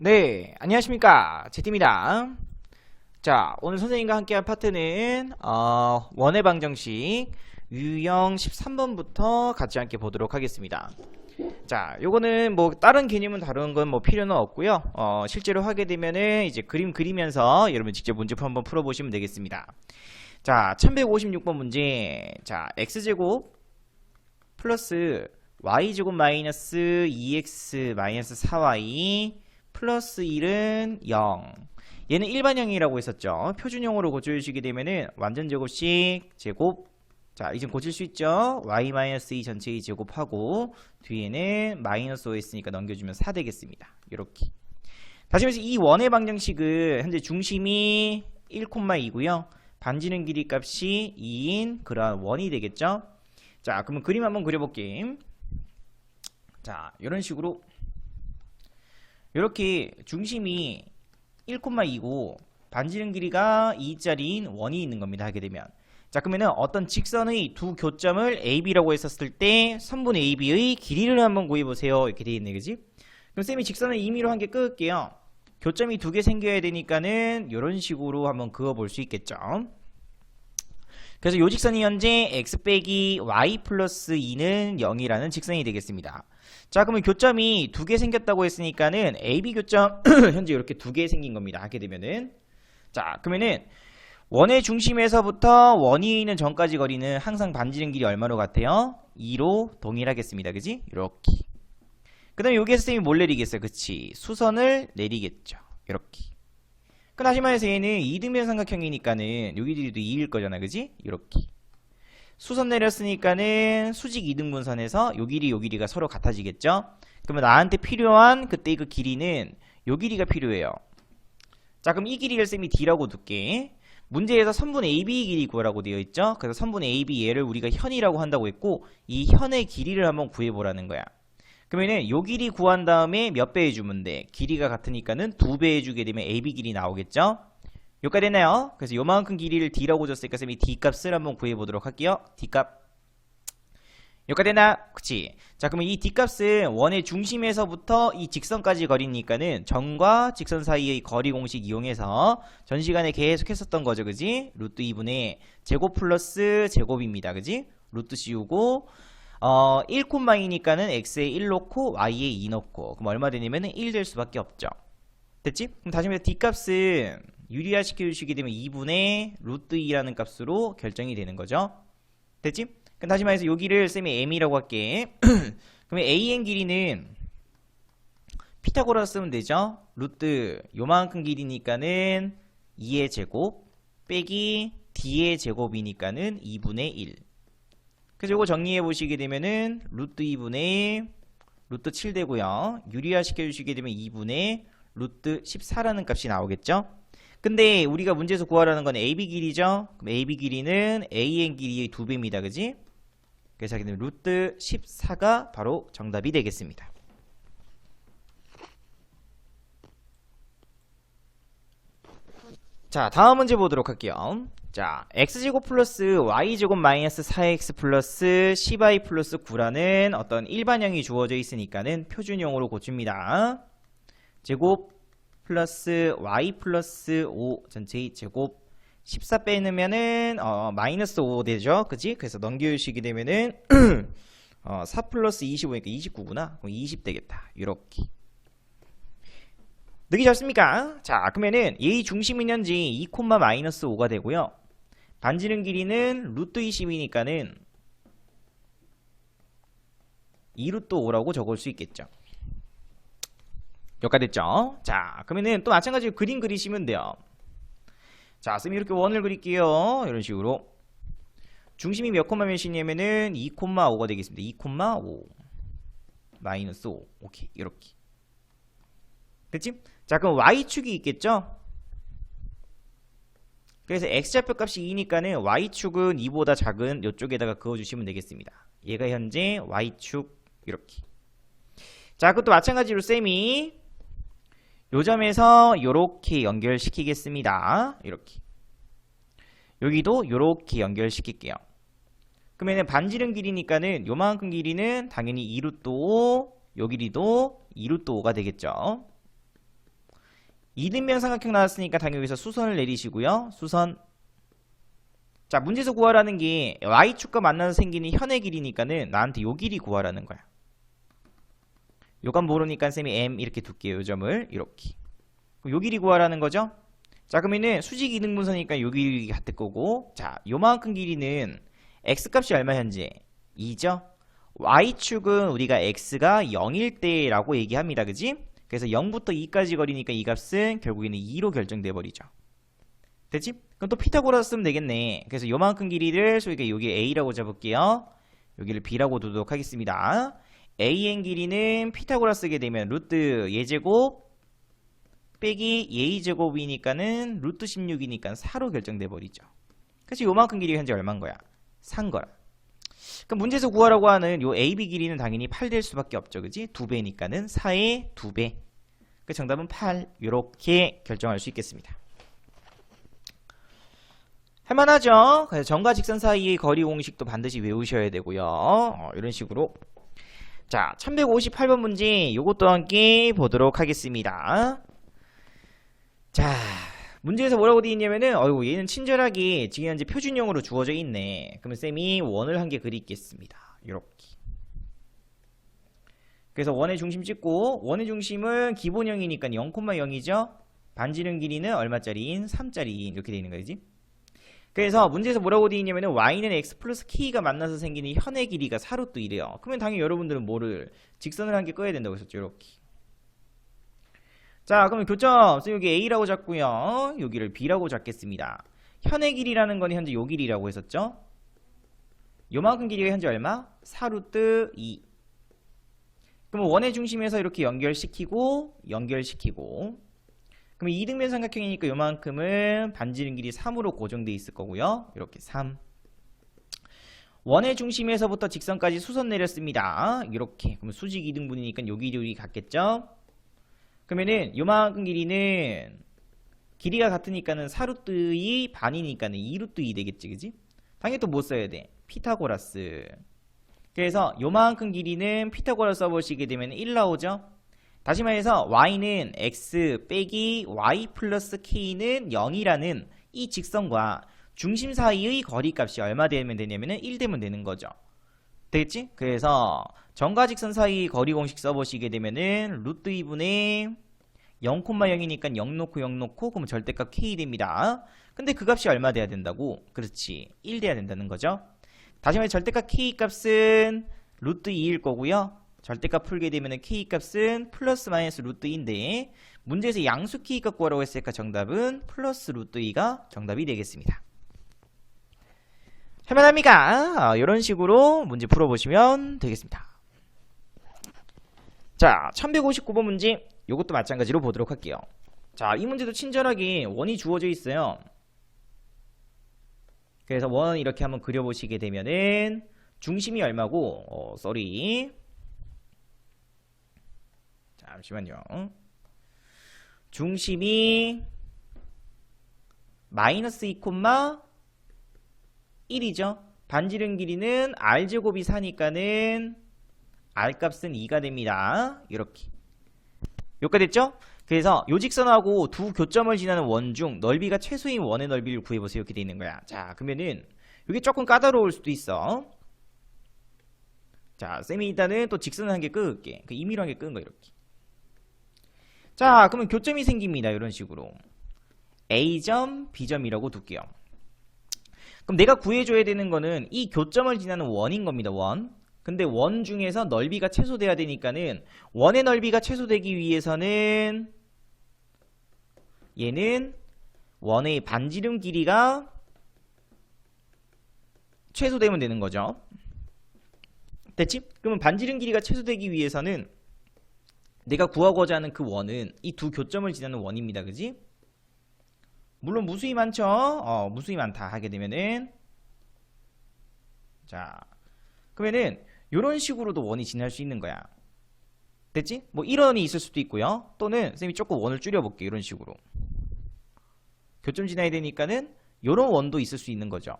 네, 안녕하십니까. 제티입니다. 자, 오늘 선생님과 함께 할 파트는 원의 방정식 유형 13번부터 같이 함께 보도록 하겠습니다. 자, 요거는 뭐 다른 개념은 다루는 건 뭐 필요는 없고요. 실제로 하게 되면은 이제 그림 그리면서 여러분 직접 문제풀 한번 풀어보시면 되겠습니다. 자, 1156번 문제. 자, x제곱 플러스 y제곱 마이너스 2x 마이너스 4y 플러스 1은 0. 얘는 일반형이라고 했었죠. 표준형으로 고쳐주시게 되면은 완전 제곱식 제곱. 자, 이제 고칠 수 있죠. y-2 전체의 제곱하고 뒤에는 마이너스 5 했으니까 넘겨주면 4 되겠습니다. 이렇게. 다시 말해서 이 원의 방정식은 현재 중심이 1,2고요. 반지름 길이 값이 2인 그러한 원이 되겠죠. 자, 그러면 그림 한번 그려볼게요. 자, 이런 식으로 이렇게 중심이 1,2고 반지름 길이가 2짜리인 원이 있는 겁니다. 하게 되면 자, 그러면은 어떤 직선의 두 교점을 AB라고 했었을 때 선분 AB의 길이를 한번 구해보세요. 이렇게 되어 있네, 그지? 그럼 쌤이 직선을 임의로 한 개 끄을게요. 교점이 두 개 생겨야 되니까는 이런 식으로 한번 그어볼 수 있겠죠. 그래서 요 직선이 현재 x 빼기 y 플러스 2는 0이라는 직선이 되겠습니다. 자, 그러면 교점이 두 개 생겼다고 했으니까는 AB 교점 현재 이렇게 두 개 생긴 겁니다. 하게 되면은 자, 그러면은 원의 중심에서부터 원이 있는 점까지 거리는 항상 반지름 길이 얼마로 같아요? 2로 동일하겠습니다. 그지? 이렇게. 그 다음에 여기에서 쌤이 뭘 내리겠어요? 그치? 수선을 내리겠죠. 이렇게. 다시 말해서 얘는 이등변 삼각형이니까는 여기들도 2일 거잖아. 그지? 이렇게. 수선 내렸으니까는 수직 이등분선에서 요 길이가 서로 같아지겠죠? 그러면 나한테 필요한 그때 그 길이는 요 길이가 필요해요. 자, 그럼 이 길이를 쌤이 D라고 둘게. 문제에서 선분 AB 길이 구하라고 되어 있죠? 그래서 선분 AB 얘를 우리가 현이라고 한다고 했고 이 현의 길이를 한번 구해보라는 거야. 그러면은 요 길이 구한 다음에 몇 배 해주면 돼? 길이가 같으니까는 2배 해주게 되면 AB 길이 나오겠죠? 여기까지 됐나요? 그래서 요만큼 길이를 D라고 줬으니까 쌤이 D 값을 한번 구해보도록 할게요. D 값. 여기까지 됐나? 그치? 자, 그러면 이 D 값은 원의 중심에서부터 이 직선까지 거리니까는 점과 직선 사이의 거리 공식 이용해서 전 시간에 계속 했었던 거죠. 그지? 루트 2분의 제곱 플러스 제곱입니다. 그지? 루트 씌우고 1,2니까는 x에 1 넣고 y에 2 넣고 그럼 얼마 되냐면은 1 될 수밖에 없죠. 됐지? 그럼 다시 말해서 D 값은 유리화 시켜주시게 되면 2분의 루트 2라는 값으로 결정이 되는 거죠. 됐지? 그럼 다시 말해서 여기를 쌤이 m이라고 할게. 그러면 an 길이는 피타고라스 쓰면 되죠. 루트 요만큼 길이니까는 2의 제곱 빼기 d의 제곱이니까는 2분의 1. 그래서 이거 정리해 보시게 되면은 루트 2분의 루트 7 되고요. 유리화 시켜주시게 되면 2분의 루트 14라는 값이 나오겠죠. 근데 우리가 문제에서 구하라는 건 AB 길이죠. 그럼 AB 길이는 AN 길이의 2배입니다. 그지? 그래서 하게 되면 루트 14가 바로 정답이 되겠습니다. 자, 다음 문제 보도록 할게요. 자, x제곱 플러스 y제곱 마이너스 4x 플러스 10y 플러스 9라는 어떤 일반형이 주어져 있으니까는 표준형으로 고칩니다. 제곱 플러스 y 플러스 5 전체의 제곱 14 빼놓으면은 마이너스 5 되죠. 그치? 그래서 넘겨주시게 되면은 4 플러스 25니까 29구나. 그럼 20 되겠다. 이렇게. 느끼 좋습니까? 자, 그러면은 얘의 중심은 현재 2, 마이너스 5가 되고요. 반지름 길이는 루트 20이니까는 2루트 5라고 적을 수 있겠죠. 여기까지 됐죠? 자, 그러면은 또 마찬가지로 그림 그리시면 돼요. 자, 쌤이 이렇게 원을 그릴게요. 이런 식으로. 중심이 몇 콤마 몇이냐면은 2,5가 되겠습니다. 2,5 마이너스 5. 오케이, 이렇게. 됐지? 자, 그럼 y축이 있겠죠? 그래서 x좌표 값이 2니까는 y축은 2보다 작은 이쪽에다가 그어주시면 되겠습니다. 얘가 현재 y축 이렇게. 자, 그것도 마찬가지로 쌤이 요 점에서 요렇게 연결시키겠습니다. 이렇게. 여기도 요렇게 연결시킬게요. 그러면 반지름 길이니까는 요만큼 길이는 당연히 2루트 5, 요 길이도 2루트 5가 되겠죠. 이등변 삼각형 나왔으니까 당연히 여기서 수선을 내리시고요. 수선. 자, 문제에서 구하라는 게 y축과 만나서 생기는 현의 길이니까는 나한테 요 길이 구하라는 거야. 요건 모르니까 쌤이 m 이렇게 둘게요. 요 점을 이렇게. 요 길이 구하라는 거죠. 자, 그러면은 수직 이등분선이니까 요 길이 같을 거고, 자, 요만큼 길이는 x값이 얼마 현재? 2죠. y축은 우리가 x가 0일 때라고 얘기합니다. 그지? 그래서 0부터 2까지 거리니까 이 값은 결국에는 2로 결정돼 버리죠. 됐지? 그럼 또 피타고라스 쓰면 되겠네. 그래서 요만큼 길이를 소위가 여기 a라고 잡을게요. 여기를 b라고 두도록 하겠습니다. an 길이는 피타고라스 쓰게 되면 루트 예제곱 빼기 a제곱이니까는 루트 16이니까 4로 결정돼 버리죠. 그래서 요만큼 길이가 현재 얼마인 거야? 4인 거야. 그럼 문제에서 구하라고 하는 요 AB 길이는 당연히 8 될 수밖에 없죠. 그지? 2배니까는 4의 2배. 그 정답은 8. 이렇게 결정할 수 있겠습니다. 할만하죠? 그래서 점과 직선 사이의 거리 공식도 반드시 외우셔야 되고요. 이런 식으로. 자, 1158번 문제 요것도 함께 보도록 하겠습니다. 자, 문제에서 뭐라고 되어 있냐면은 어이구 얘는 친절하게 지금 현재 표준형으로 주어져 있네. 그러면 쌤이 원을 한 개 그리겠습니다. 이렇게. 그래서 원의 중심 찍고 원의 중심은 기본형이니까 0,0이죠. 반지름 길이는 얼마짜리인? 3짜리인 이렇게 되어 있는 거지. 그래서 문제에서 뭐라고 되어 있냐면은 y는 x 플러스 k가 만나서 생기는 현의 길이가 4루트 이래요. 그러면 당연히 여러분들은 뭐를 직선을 한 개 꺼야 된다고 했었죠. 이렇게. 자, 그러면 교점 여기 a라고 잡고요. 여기를 b라고 잡겠습니다. 현의 길이라는 건 현재 요 길이라고 했었죠. 요만큼 길이가 현재 얼마? 4루트 2. 그럼 원의 중심에서 이렇게 연결시키고 그럼 이등변 삼각형이니까 요만큼은 반지름 길이 3으로 고정되어 있을 거고요. 이렇게 3. 원의 중심에서부터 직선까지 수선 내렸습니다. 이렇게. 그럼 수직 이등분이니까 요 길이 같겠죠? 그러면은 요만큼 길이는 길이가 같으니까는 4루트 2 반이니까는 2루트 2 되겠지. 그지? 당연히 또 뭐 써야 돼? 피타고라스. 그래서 요만큼 길이는 피타고라스 써보시게 되면 1 나오죠? 다시 말해서 y는 x 빼기 y 플러스 k는 0이라는 이 직선과 중심 사이의 거리값이 얼마 되면 되냐면은 1 되면 되는 거죠. 되겠지? 그래서 점과 직선 사이 거리 공식 써보시게 되면은 루트 2분의 0,0이니까 0 놓고 0 놓고 그러면 절대값 k 됩니다. 근데 그 값이 얼마 돼야 된다고? 그렇지. 1 돼야 된다는 거죠. 다시 말해 절대값 k 값은 루트 2일 거고요. 절대값 풀게 되면 k 값은 플러스 마이너스 루트 2인데 문제에서 양수 k 값 구하라고 했으니까 정답은 플러스 루트 2가 정답이 되겠습니다. 할만합니까? 이런 식으로 문제 풀어보시면 되겠습니다. 자, 1159번 문제 이것도 마찬가지로 보도록 할게요. 자, 이 문제도 친절하게 원이 주어져 있어요. 그래서 원 이렇게 한번 그려보시게 되면은 중심이 얼마고 잠시만요. 중심이 마이너스 2,1이죠. 반지름 길이는 r제곱이 4니까는 r값은 2가 됩니다. 이렇게. 여기까지 됐죠? 그래서 요 직선하고 두 교점을 지나는 원 중 넓이가 최소인 원의 넓이를 구해보세요. 이렇게 돼 있는 거야. 자, 그러면은 이게 조금 까다로울 수도 있어. 자, 쌤이 일단은 또 직선을 한 개 끄을게. 그 임의로 한 개 끄는 거 이렇게. 자, 그러면 교점이 생깁니다. 이런 식으로. A점, B점이라고 둘게요. 그럼 내가 구해줘야 되는 거는 이 교점을 지나는 원인 겁니다. 원. 근데 원 중에서 넓이가 최소돼야 되니까는 원의 넓이가 최소되기 위해서는 얘는 원의 반지름 길이가 최소되면 되는 거죠. 됐지? 그러면 반지름 길이가 최소되기 위해서는 내가 구하고자 하는 그 원은 이 두 교점을 지나는 원입니다. 그지? 물론 무수히 많죠? 무수히 많다 하게 되면은 자, 그러면은 이런 식으로도 원이 지날 수 있는 거야. 됐지? 뭐 1원이 있을 수도 있고요. 또는 쌤이 조금 원을 줄여볼게. 이런 식으로. 교점 지나야 되니까는 이런 원도 있을 수 있는 거죠.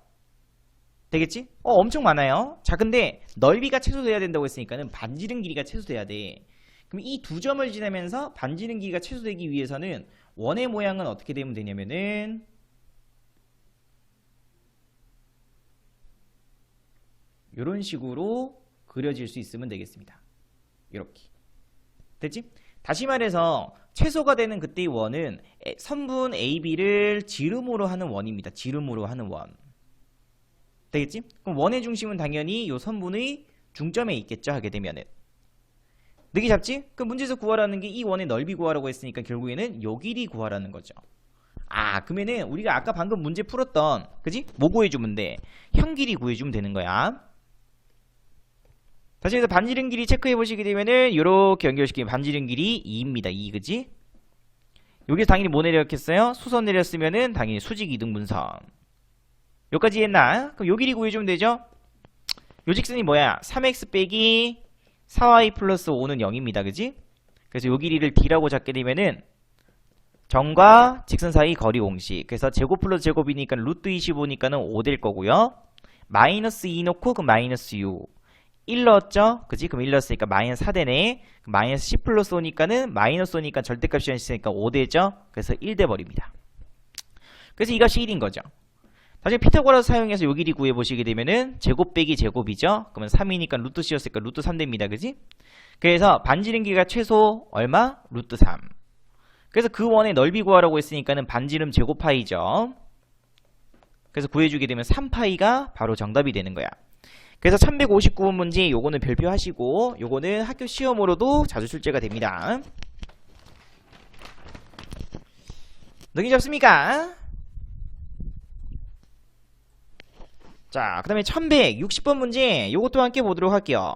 되겠지? 엄청 많아요. 자, 근데 넓이가 최소돼야 된다고 했으니까는 반지름 길이가 최소돼야 돼. 그럼 이 두 점을 지나면서 반지름 길이가 최소되기 위해서는 원의 모양은 어떻게 되면 되냐면은 이런 식으로 그려질 수 있으면 되겠습니다. 이렇게. 됐지? 다시 말해서 최소가 되는 그때의 원은 선분 AB를 지름으로 하는 원입니다. 지름으로 하는 원. 되겠지? 그럼 원의 중심은 당연히 이 선분의 중점에 있겠죠. 하게 되면은. 느낌 잡지? 그럼 문제에서 구하라는 게 이 원의 넓이 구하라고 했으니까 결국에는 요 길이 구하라는 거죠. 아, 그러면은 우리가 아까 방금 문제 풀었던, 그지? 뭐 구해주면 돼? 형 길이 구해주면 되는 거야. 다시 해서 반지름 길이 체크해 보시게 되면은 요렇게 연결시키면 반지름 길이 2입니다. 2, 그지? 여기서 당연히 뭐 내렸겠어요? 수선 내렸으면은 당연히 수직 이등분선. 여기까지 했나? 그럼 요 길이 구해주면 되죠? 요 직선이 뭐야? 3x 빼기 4y 플러스 5는 0입니다. 그지? 그래서 요 길이를 d라고 잡게 되면은 점과 직선 사이 거리 공식. 그래서 제곱 플러스 제곱이니까 루트 25니까는 5 될 거고요. 마이너스 2 넣고 그 마이너스 6. 1 넣었죠? 그지? 그럼 1 넣었으니까 마이너스 4 되네. 마이너스 10 플러스 5니까는 마이너스 5니까 절대값이 있으니까 5 되죠? 그래서 1 돼버립니다. 그래서 이것이 1인 거죠. 다시 피타고라스 사용해서 요 길이 구해보시게 되면은 제곱 빼기 제곱이죠? 그러면 3이니까 루트 C였으니까 루트 3 됩니다. 그지? 그래서 반지름 길이가 최소 얼마? 루트 3. 그래서 그 원의 넓이 구하라고 했으니까는 반지름 제곱파이죠. 그래서 구해주게 되면 3파이가 바로 정답이 되는 거야. 그래서 1159번 문제 요거는 별표 하시고 요거는 학교 시험으로도 자주 출제가 됩니다. 느낌 잡습니까? 자, 그 다음에 1160번 문제 요것도 함께 보도록 할게요.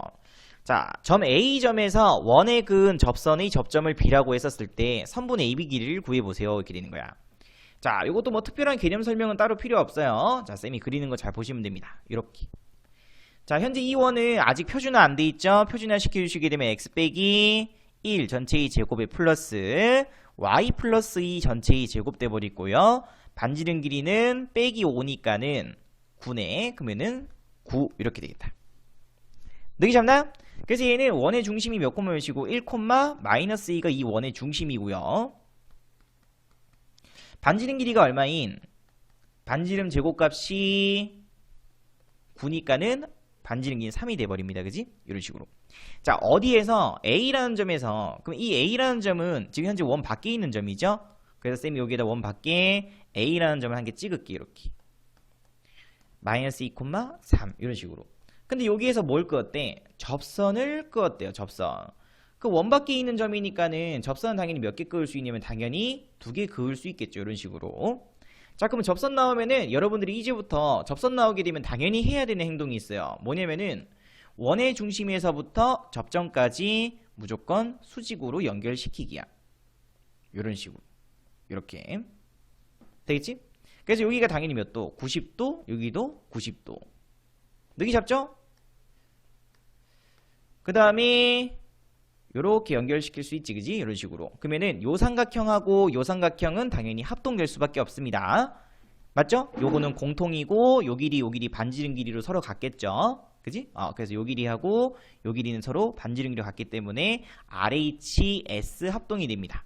자, 점 A점에서 원에 그은 접선의 접점을 B라고 했었을 때 선분 AB 길이를 구해보세요. 이렇게 되는 거야. 자, 요것도 뭐 특별한 개념 설명은 따로 필요 없어요. 자, 쌤이 그리는 거 잘 보시면 됩니다. 이렇게. 자, 현재 이 원은 아직 표준화 안 돼 있죠? 표준화 시켜주시게 되면 x 빼기 1 전체의 제곱에 플러스 y 플러스 2 전체의 제곱 돼버리고요. 반지름 길이는 빼기 5니까는 9네. 그러면은 9 이렇게 되겠다. 느낌 잡나? 그래서 얘는 원의 중심이 몇 콤마 몇이고 1, 마이너스 2가 이 원의 중심이고요. 반지름 길이가 얼마인? 반지름 제곱값이 9니까는 반지름 길이는 3이 돼버립니다. 그지? 이런 식으로. 자, 어디에서 A라는 점에서, 그럼 이 A라는 점은 지금 현재 원 밖에 있는 점이죠? 그래서 쌤이 여기에다 원 밖에 A라는 점을 한 개 찍을게. 이렇게. 마이너스 2, 3 이런 식으로. 근데 여기에서 뭘 그었대? 접선을 그었대요. 접선. 그 원 밖에 있는 점이니까는 접선은 당연히 몇 개 그을 수 있냐면 당연히 2개 그을 수 있겠죠. 이런 식으로. 자, 그러면 접선 나오면은 여러분들이 이제부터 접선 나오게 되면 당연히 해야 되는 행동이 있어요. 뭐냐면은 원의 중심에서부터 접점까지 무조건 수직으로 연결시키기야. 이런 식으로. 이렇게. 되겠지? 그래서 여기가 당연히 몇 도? 90도, 여기도 90도. 느낌 잡죠? 그 다음에 요렇게 연결시킬 수 있지, 그지? 이런 식으로. 그러면은 요 삼각형하고 요 삼각형은 당연히 합동될 수밖에 없습니다. 맞죠? 요거는 공통이고 요 길이 반지름 길이로 서로 같겠죠? 그지? 그래서 요 길이하고 요 길이는 서로 반지름 길이로 같기 때문에 RHS 합동이 됩니다.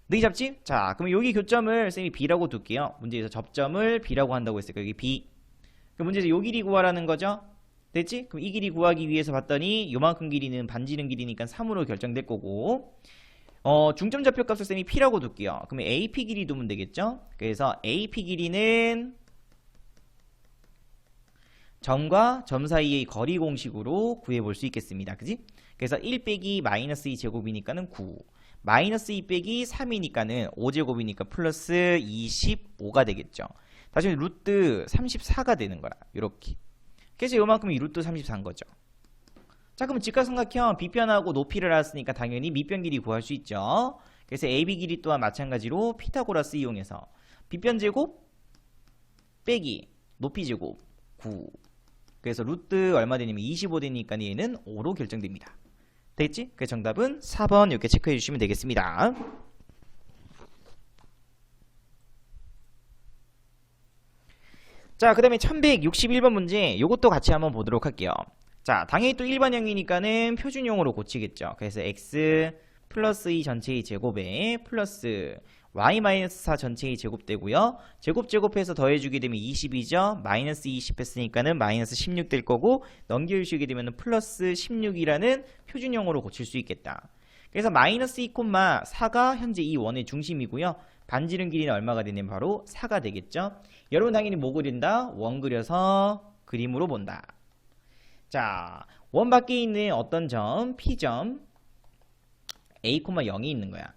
느낌 잡지? 자, 그럼 여기 교점을 쌤이 B라고 둘게요. 문제에서 접점을 B라고 한다고 했으니까 여기 B. 그 문제에서 요 길이 구하라는 거죠? 됐지? 그럼 이 길이 구하기 위해서 봤더니 요만큼 길이는 반지름 길이니까 3으로 결정될 거고 중점 좌표값을 쌤이 P라고 둘게요. 그러면 AP 길이 두면 되겠죠? 그래서 AP 길이는 점과 점 사이의 거리 공식으로 구해볼 수 있겠습니다. 그지? 그래서 1 빼기 마이너스 2 제곱이니까는 9 마이너스 2 빼기 3이니까는 5제곱이니까 플러스 25가 되겠죠. 다시 루트 34가 되는 거야. 요렇게. 그래서 요만큼이 루트 34인 거죠. 자, 그럼 직각삼각형 B변하고 높이를 알았으니까 당연히 밑변 길이 구할 수 있죠. 그래서 AB 길이 또한 마찬가지로 피타고라스 이용해서 B변 제곱 빼기 높이 제곱 9. 그래서 루트 얼마 되냐면 25 되니까 얘는 5로 결정됩니다. 됐지? 그 정답은 4번 이렇게 체크해 주시면 되겠습니다. 자, 그 다음에 1161번 문제 요것도 같이 한번 보도록 할게요. 자, 당연히 또 일반형이니까는 표준형으로 고치겠죠. 그래서 x 플러스 이 전체의 제곱에 플러스 y-4 전체의 제곱 되고요. 제곱해서 더해주게 되면 20이죠. 마이너스 20 했으니까는 마이너스 16 될 거고 넘겨주시게 되면 플러스 16이라는 표준형으로 고칠 수 있겠다. 그래서 마이너스 2,4가 현재 이 원의 중심이고요. 반지름 길이는 얼마가 되냐면 바로 4가 되겠죠. 여러분 당연히 뭐 그린다? 원 그려서 그림으로 본다. 자, 원 밖에 있는 어떤 점, P점 A,0이 있는 거야.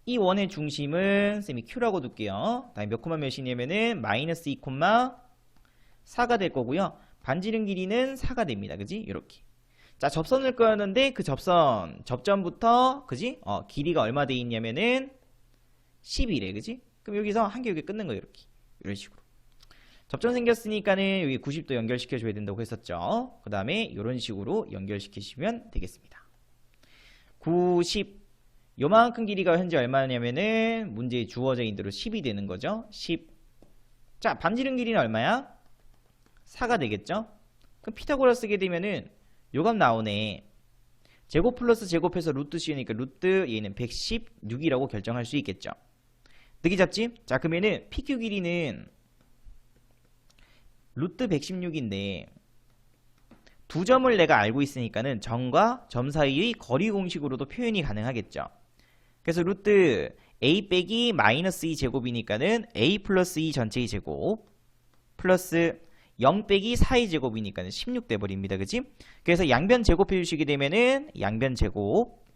이 원의 중심은 쌤이 Q라고 둘게요. 다음에 몇 콤마 몇이냐면은 마이너스 2,4가 될 거고요. 반지름 길이는 4가 됩니다. 그지? 이렇게. 자, 접선을 그었는데 그 접점부터 그지? 길이가 얼마 돼 있냐면은 10이래. 그지? 그럼 여기서 한 개 여기 끊는 거예요. 이렇게. 이런 식으로. 접점 생겼으니까는 여기 90도 연결시켜 줘야 된다고 했었죠. 그 다음에 이런 식으로 연결시키시면 되겠습니다. 90 요만큼 길이가 현재 얼마냐면은 문제에 주어져 있는 대로 10이 되는 거죠. 10. 자, 반지름 길이는 얼마야? 4가 되겠죠? 그럼 피타고라스 쓰게 되면은 요값 나오네. 제곱 플러스 제곱해서 루트 씌우니까 루트 얘는 116이라고 결정할 수 있겠죠. 느낌 잡지? 자, 그러면은 PQ 길이는 루트 116인데 두 점을 내가 알고 있으니까는 점과 점 사이의 거리 공식으로도 표현이 가능하겠죠. 그래서 루트 a 빼기 마이너스 2 제곱이니까는 a 플러스 2 전체의 제곱 플러스 0 빼기 4의 제곱이니까는 16 돼버립니다. 그치? 그래서 양변 제곱해 주시게 되면은 양변 제곱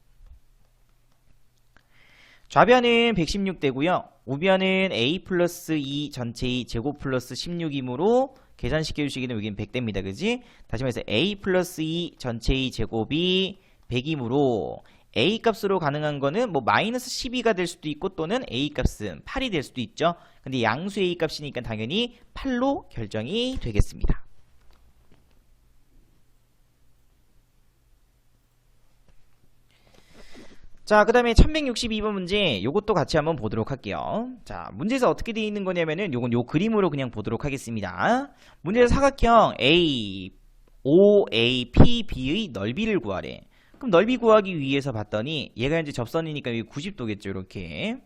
좌변은 116 되고요. 우변은 a 플러스 2 전체의 제곱 플러스 16이므로 계산시켜 주시게 되면 여기는 100 됩니다. 그지? 다시 말해서 a 플러스 2 전체의 제곱이 100이므로 a 값으로 가능한 거는 뭐 마이너스 12가 될 수도 있고 또는 a 값은 8이 될 수도 있죠. 근데 양수 a 값이니까 당연히 8로 결정이 되겠습니다. 자, 그 다음에 1162번 문제 요것도 같이 한번 보도록 할게요. 자, 문제에서 어떻게 되어 있는 거냐면은 요건 요 그림으로 그냥 보도록 하겠습니다. 문제에서 사각형 A, OAP, B의 넓이를 구하래. 그럼 넓이 구하기 위해서 봤더니 얘가 이제 접선이니까 여기 90도겠죠. 이렇게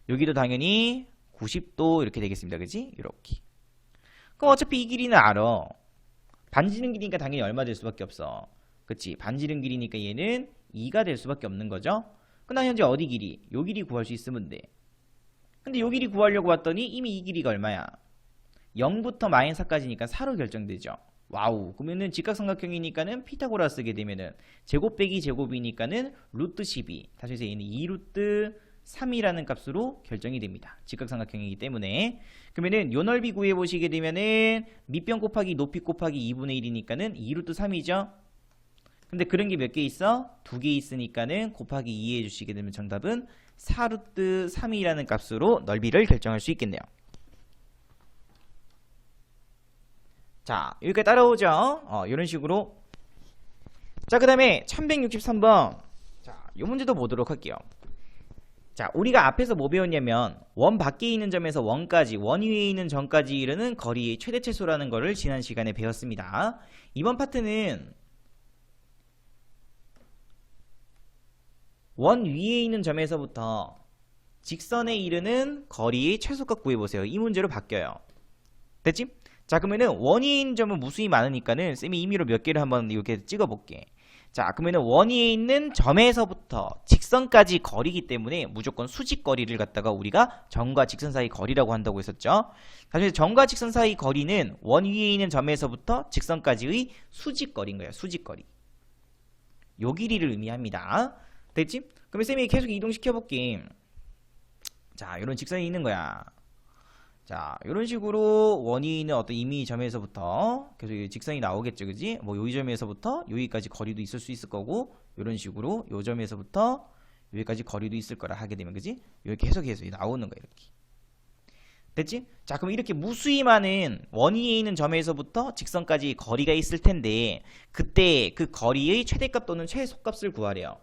여기도 당연히 90도 이렇게 되겠습니다. 그지? 이렇게. 그럼 어차피 이 길이는 알아. 반지름 길이니까 당연히 얼마 될 수밖에 없어. 그치? 반지름 길이니까 얘는 2가 될 수밖에 없는 거죠. 그럼 현재 어디 길이? 요 길이 구할 수 있으면 돼. 근데 요 길이 구하려고 봤더니 이미 이 길이가 얼마야? 0부터 마이너스 4까지니까 4로 결정되죠. 와우. 그러면은 직각삼각형이니까는 피타고라스 쓰게 되면은 제곱 빼기 제곱이니까는 루트 12. 다시 해서 얘는 2루트 3이라는 값으로 결정이 됩니다. 직각삼각형이기 때문에. 그러면은 요 넓이 구해 보시게 되면은 밑변 곱하기 높이 곱하기 2분의 1이니까는 2루트 3이죠. 근데 그런 게 몇 개 있어? 2개 있으니까는 곱하기 2 해주시게 되면 정답은 4루트 3이라는 값으로 넓이를 결정할 수 있겠네요. 자, 여기까지 따라오죠? 이런 식으로. 자, 그 다음에 1163번. 자, 이 문제도 보도록 할게요. 자, 우리가 앞에서 뭐 배웠냐면 원 밖에 있는 점에서 원까지, 원 위에 있는 점까지 이르는 거리의 최대 최소라는 거를 지난 시간에 배웠습니다. 이번 파트는 원 위에 있는 점에서부터 직선에 이르는 거리의 최소값 구해보세요. 이 문제로 바뀌어요. 됐지? 자, 그러면은 원 위에 있는 점은 무수히 많으니까는 쌤이 임의로 몇 개를 한번 이렇게 찍어볼게. 자, 그러면은 원 위에 있는 점에서부터 직선까지 거리이기 때문에 무조건 수직 거리를 갖다가 우리가 점과 직선 사이 거리라고 한다고 했었죠. 다시 점과 직선 사이 거리는 원 위에 있는 점에서부터 직선까지의 수직 거리인 거예요. 수직 거리. 요 길이를 의미합니다. 됐지? 그러면 쌤이 계속 이동시켜 볼게. 자, 이런 직선이 있는 거야. 자, 이런 식으로 원이 있는 어떤 임의 점에서부터 계속 직선이 나오겠죠. 그지? 뭐 요 점에서부터 여기까지 거리도 있을 수 있을 거고, 이런 식으로 요 점에서부터 여기까지 거리도 있을 거라 하게 되면, 그지? 이렇게 계속해서 나오는 거야. 이렇게. 됐지? 자, 그럼 이렇게 무수히 많은 원 위에 있는 점에서부터 직선까지 거리가 있을 텐데, 그때 그 거리의 최대값 또는 최소값을 구하래요.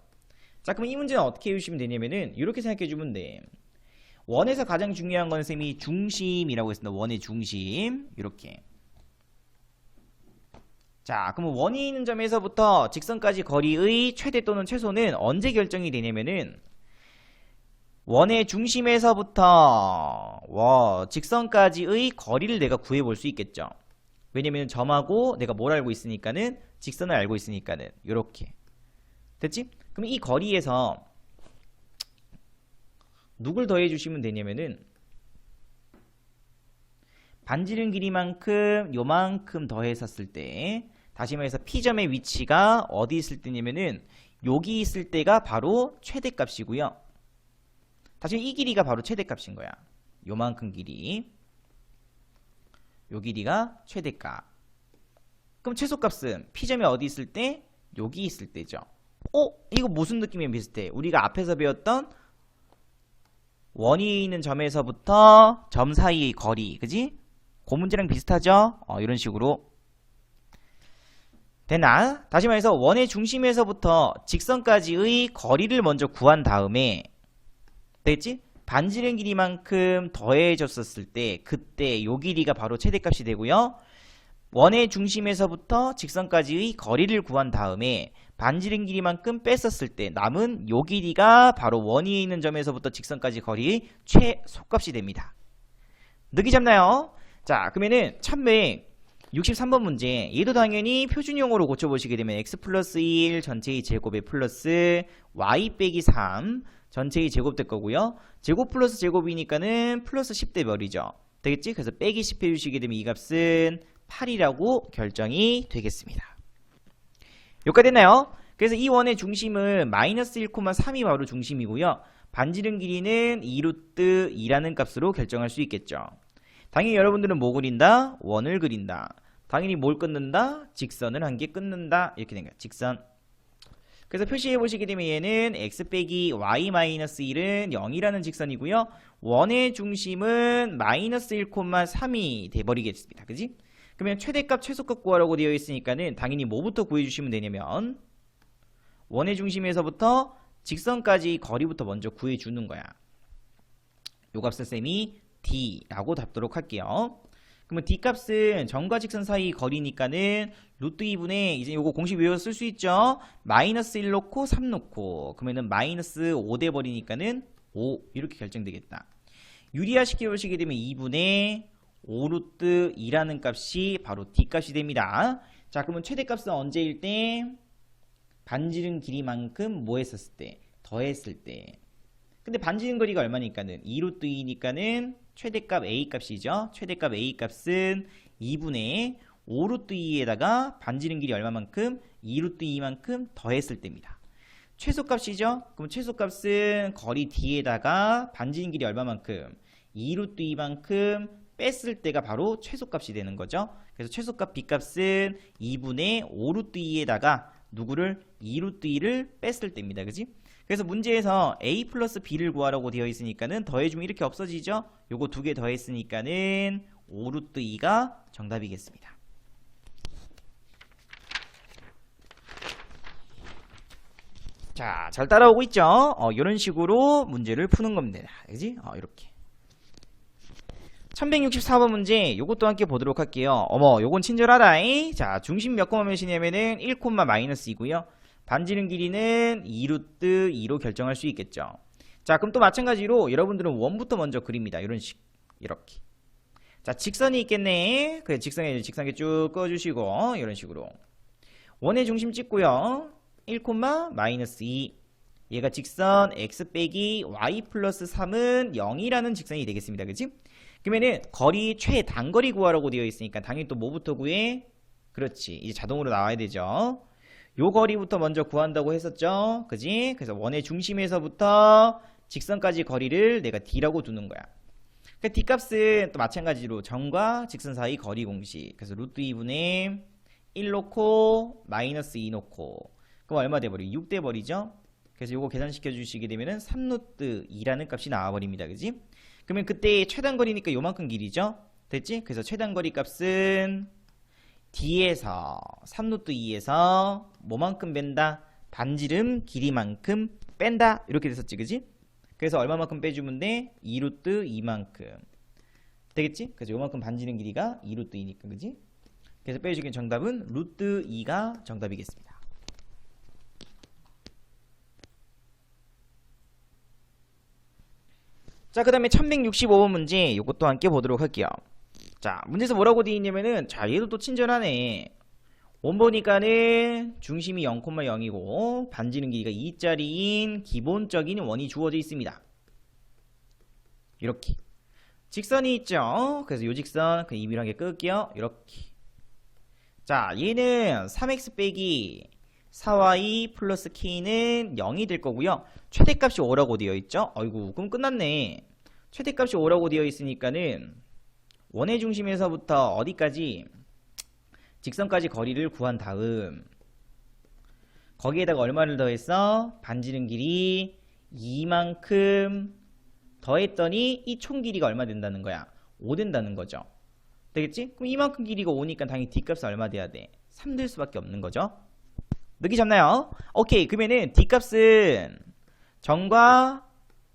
자, 그럼 이 문제는 어떻게 해주시면 되냐면은 이렇게 생각해 주면 돼. 원에서 가장 중요한 건 쌤이 중심이라고 했습니다. 원의 중심. 이렇게. 자, 그럼 원이 있는 점에서부터 직선까지 거리의 최대 또는 최소는 언제 결정이 되냐면은 원의 중심에서부터 직선까지의 거리를 내가 구해볼 수 있겠죠. 왜냐면 점하고 내가 뭘 알고 있으니까는 직선을 알고 있으니까는 요렇게 됐지? 그럼 이 거리에서 누굴 더해 주시면 되냐면은 반지름 길이만큼 요만큼 더했었을 때, 다시 말해서 P점의 위치가 어디 있을 때냐면은 여기 있을 때가 바로 최대값이고요. 다시 이 길이가 바로 최대값인 거야. 요만큼 길이, 요 길이가 최대값. 그럼 최소값은 P점이 어디 있을 때? 여기 있을 때죠. 이거 무슨 느낌이랑 비슷해? 우리가 앞에서 배웠던 원이 있는 점에서부터 점 사이의 거리, 그지? 그 문제랑 비슷하죠? 이런 식으로. 됐나? 다시 말해서 원의 중심에서부터 직선까지의 거리를 먼저 구한 다음에, 되겠지? 반지름 길이만큼 더해졌었을 때 그때 요 길이가 바로 최대값이 되고요. 원의 중심에서부터 직선까지의 거리를 구한 다음에 반지름 길이만큼 뺐었을 때 남은 요 길이가 바로 원이 있는 점에서부터 직선까지 거리의 최소값이 됩니다. 느끼 잡나요? 자, 그러면은 1163번 문제, 얘도 당연히 표준용어로 고쳐보시게 되면 x 플러스 1 전체의 제곱에 플러스 y 빼기 3 전체의 제곱 될 거고요. 제곱 플러스 제곱이니까는 플러스 10대 별이죠. 되겠지? 그래서 빼기 10 해주시게 되면 이 값은 8이라고 결정이 되겠습니다. 여기까지 됐나요? 그래서 이 원의 중심은 마이너스 1,3이 바로 중심이고요. 반지름 길이는 2루트 2라는 값으로 결정할 수 있겠죠. 당연히 여러분들은 뭐 그린다? 원을 그린다. 당연히 뭘 끊는다? 직선을 한 개 끊는다. 이렇게 된 거야. 직선. 그래서 표시해 보시게 되면 얘는 x 빼기 y 마이너스 1은 0이라는 직선이고요. 원의 중심은 마이너스 1,3이 돼버리겠습니다. 그지? 그러면 최대값 최소값 구하라고 되어 있으니까는 당연히 뭐부터 구해주시면 되냐면 원의 중심에서부터 직선까지 거리부터 먼저 구해주는 거야. 요 값을 쌤이 D라고 답도록 할게요. 그러면 D값은 점과 직선 사이 거리니까는 루트 2분의 이제 요거 공식 외워서 쓸 수 있죠. 마이너스 1 놓고 3 놓고 그러면은 마이너스 5 돼버리니까는 5 이렇게 결정되겠다. 유리화 시켜보시게 되면 2분의 5 루트 2라는 값이 바로 D값이 됩니다. 자, 그러면 최대값은 언제일 때? 반지름 길이만큼 뭐 했었을 때? 더했을 때. 근데 반지름 거리가 얼마니까는 2 루트 2니까는 최대값 A 값이죠. 최대값 A 값은 2분의 5 루트 2에다가 반지름 길이 얼마만큼? 2 루트 2만큼 더했을 때입니다. 최소값이죠. 그럼 최소값은 거리 D에다가 반지름 길이 얼마만큼? 2 루트 2만큼 뺐을 때가 바로 최소값이 되는 거죠. 그래서 최소값 B값은 2분의 5 루트 2에다가 누구를? 2 루트 2를 뺐을 때입니다. 그지? 그래서 문제에서 A 플러스 B를 구하라고 되어 있으니까는 더해주면 이렇게 없어지죠? 요거 두 개 더했으니까는 5 루트 2가 정답이겠습니다. 자, 잘 따라오고 있죠? 이런 식으로 문제를 푸는 겁니다. 그지? 이렇게. 1164번 문제, 요것도 함께 보도록 할게요. 요건 친절하다잉. 자, 중심 몇 콤마 몇이냐면은 1 콤마 마이너스 2고요. 반지름 길이는 2 루트 2로 결정할 수 있겠죠. 자, 그럼 또 마찬가지로 여러분들은 원부터 먼저 그립니다. 이런 식, 이렇게. 자, 직선이 있겠네. 그래, 직선에 쭉 꺼주시고 이런 식으로 원의 중심 찍고요. 1 콤마 마이너스 2. 얘가 직선 x 빼기 y 플러스 3은 0이라는 직선이 되겠습니다. 그치? 그러면은 거리 최단거리 구하라고 되어 있으니까 당연히 또 뭐부터 구해? 그렇지, 이제 자동으로 나와야 되죠. 요 거리부터 먼저 구한다고 했었죠. 그지? 그래서 원의 중심에서부터 직선까지 거리를 내가 D라고 두는 거야. 그 D값은 또 마찬가지로 점과 직선 사이 거리 공식. 그래서 루트 2분의 1 놓고 마이너스 2 놓고 그럼 얼마 돼버리? 6 돼버리죠. 그래서 요거 계산시켜 주시게 되면은 3 루트 2라는 값이 나와버립니다. 그지? 그러면 그때 최단거리니까 요만큼 길이죠. 됐지? 그래서 최단거리 값은 D에서 3 루트 2에서 뭐만큼 뺀다? 반지름 길이만큼 뺀다. 이렇게 됐었지. 그지? 그래서 얼마만큼 빼주면 돼? 2 루트 2만큼 되겠지? 그래서 요만큼 반지름 길이가 2 루트 2니까. 그지? 그래서 빼주기엔 정답은 루트 2가 정답이겠습니다. 자, 그 다음에 1165번 문제 이것도 함께 보도록 할게요. 자, 문제에서 뭐라고 되어 있냐면은, 자, 얘도 또 친절하네. 원 보니까는 중심이 0,0이고 반지름 길이가 2짜리인 기본적인 원이 주어져 있습니다. 이렇게 직선이 있죠. 그래서 요 직선 그 임의로 한개 끌게요. 이렇게. 자, 얘는 3x 빼기 4y 플러스 k는 0이 될 거고요. 최대값이 5라고 되어 있죠. 아이고, 그럼 끝났네. 최대값이 5라고 되어 있으니까는 원의 중심에서부터 어디까지 직선까지 거리를 구한 다음 거기에다가 얼마를 더했어? 반지름 길이 이만큼 더했더니 이 총 길이가 얼마 된다는 거야? 5 된다는 거죠. 되겠지? 그럼 이만큼 길이가 5니까 당연히 뒷값은 얼마 돼야 돼? 3 될 수밖에 없는 거죠. 느끼 잡나요? 오케이, 그러면은 뒷값은 정과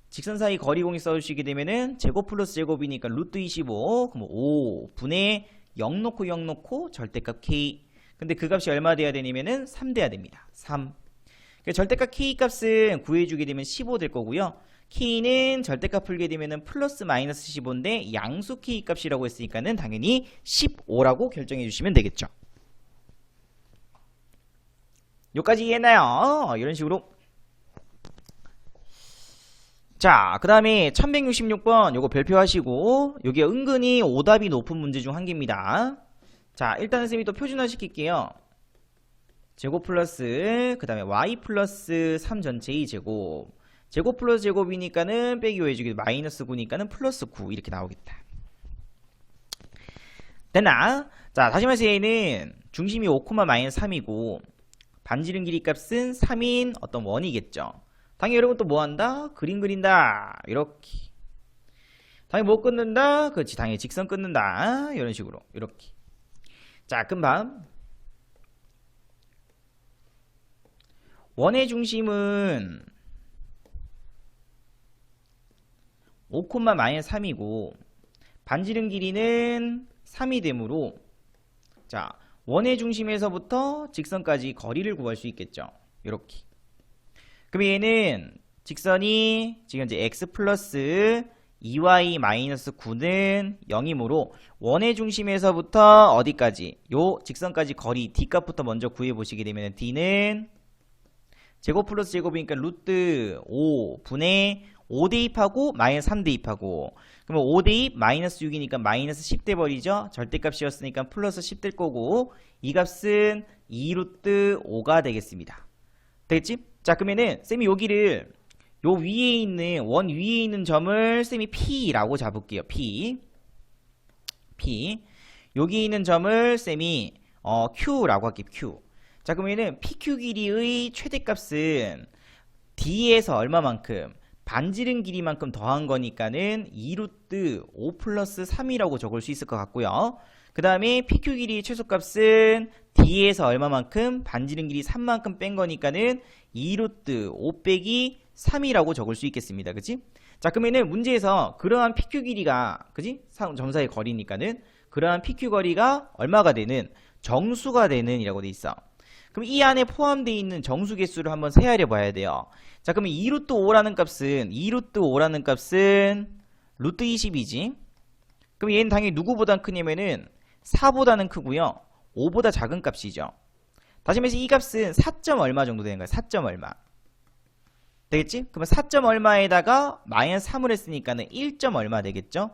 직선 사이 거리공이 써주시게 되면은 제곱 플러스 제곱이니까 루트 25, 그럼 5 분의 0 놓고 0 놓고 절대값 k. 근데 그 값이 얼마 돼야 되냐면은 3 돼야 됩니다. 3. 절대값 k 값은 구해주게 되면 15 될 거고요. k는 절대값 풀게 되면은 플러스 마이너스 15인데 양수 k 값이라고 했으니까는 당연히 15라고 결정해 주시면 되겠죠. 여기까지 이해했나요? 이런 식으로. 자, 그 다음에 1166번 요거 별표하시고 요게 은근히 오답이 높은 문제 중 한 개입니다. 자, 일단은 쌤이 또 표준화 시킬게요. 제곱 플러스 그 다음에 y 플러스 3 전체의 제곱. 제곱 플러스 제곱이니까는 빼기 5 해주기 마이너스 9니까는 플러스 9 이렇게 나오겠다. 됐나? 자, 다시 말해서 얘는 중심이 5, 마이너스 3이고 반지름 길이 값은 3인 어떤 원이겠죠. 당연히 여러분 또 뭐 한다? 그림 그린다. 이렇게. 당연히 뭐 끊는다? 그렇지. 당연히 직선 끊는다. 이런 식으로. 이렇게. 자, 금방. 원의 중심은 5, 마이너스 3이고 반지름 길이는 3이 되므로 자, 원의 중심에서부터 직선까지 거리를 구할 수 있겠죠. 이렇게. 그럼 얘는 직선이 지금 이제 x 플러스 2y 마이너스 9는 0이므로 원의 중심에서부터 어디까지? 요 직선까지 거리 d값부터 먼저 구해보시게 되면 d는 제곱 플러스 제곱이니까 루트 5 분의 5 대입하고 마이너스 3 대입하고 그러면 5 대입 마이너스 6이니까 마이너스 10 돼버리죠. 절대값이었으니까 플러스 10 될 거고 이 값은 2 루트 5가 되겠습니다. 되겠지? 자, 그러면은 쌤이 여기를 요 위에 있는 원 위에 있는 점을 쌤이 P라고 잡을게요. P. 여기 있는 점을 쌤이 Q라고 할게요. Q. 자, 그러면은 PQ 길이의 최대값은 D에서 얼마만큼? 반지름 길이만큼 더한 거니까는 2 루트 5 플러스 3이라고 적을 수 있을 것 같고요. 그 다음에 PQ 길이의 최소값은 D에서 얼마만큼? 반지름 길이 3만큼 뺀 거니까는 2 루트 5 빼기 3이라고 적을 수 있겠습니다. 그치? 자, 그러면은 문제에서 그러한 PQ 길이가, 그치? 점 사이의 거리니까는 그러한 PQ 거리가 얼마가 되는? 정수가 되는 이라고 돼 있어. 그럼 이 안에 포함되어 있는 정수 개수를 한번 세하려 봐야 돼요. 자, 그러면 2 루트 5라는 값은 루트 20이지. 그럼 얘는 당연히 누구보다 크냐면은 4보다는 크고요. 5보다 작은 값이죠. 다시 말해서 이 값은 4점 얼마 정도 되는 거야. 4점 얼마. 되겠지? 그러면 4점 얼마에다가 마이너스 3을 했으니까는 1점 얼마 되겠죠?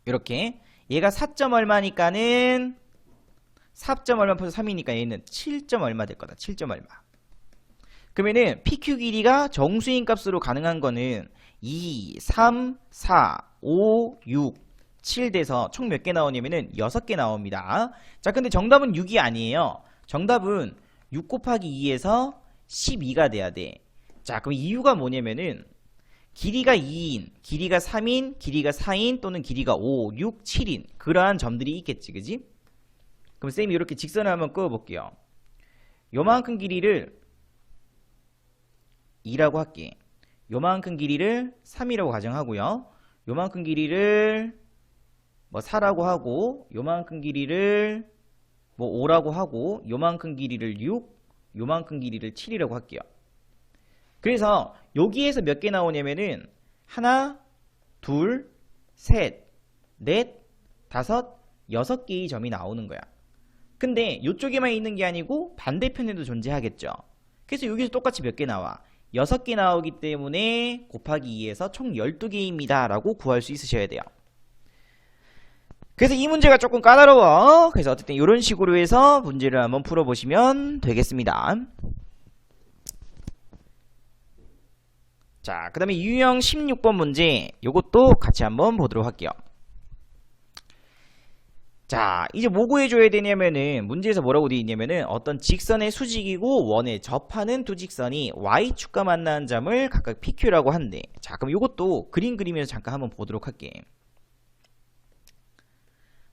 이렇게. 얘가 4점 얼마니까는 4점 얼마 플러스 3이니까 얘는 7점 얼마 될 거다. 7점 얼마. 그러면은 PQ 길이가 정수인 값으로 가능한 거는 2, 3, 4, 5, 6, 7 돼서 총 몇 개 나오냐면은 6개 나옵니다. 자, 근데 정답은 6이 아니에요. 정답은 6 곱하기 2에서 12가 돼야 돼. 자, 그럼 이유가 뭐냐면은 길이가 2인, 길이가 3인, 길이가 4인 또는 길이가 5, 6, 7인 그러한 점들이 있겠지. 그지? 그럼 쌤이 이렇게 직선을 한번 그어볼게요. 요만큼 길이를 2라고 할게. 요만큼 길이를 3이라고 가정하고요. 요만큼 길이를 뭐 4라고 하고 요만큼 길이를 뭐 5라고 하고 요만큼 길이를 6, 요만큼 길이를 7이라고 할게요. 그래서 여기에서 몇 개 나오냐면은 하나, 둘, 셋, 넷, 다섯, 6개의 점이 나오는 거야. 근데 이쪽에만 있는 게 아니고 반대편에도 존재하겠죠. 그래서 여기서 똑같이 몇 개 나와? 6개 나오기 때문에 곱하기 2에서 총 12개입니다 라고 구할 수 있으셔야 돼요. 그래서 이 문제가 조금 까다로워. 그래서 어쨌든 이런 식으로 해서 문제를 한번 풀어보시면 되겠습니다. 자, 그 다음에 유형 16번 문제, 요것도 같이 한번 보도록 할게요. 자, 이제 뭐 구해줘야 되냐면은 문제에서 뭐라고 되어 있냐면은 어떤 직선의 수직이고 원에 접하는 두 직선이 y축과 만나는 점을 각각 PQ라고 한대. 자, 그럼 요것도 그림 그리면서 잠깐 한번 보도록 할게.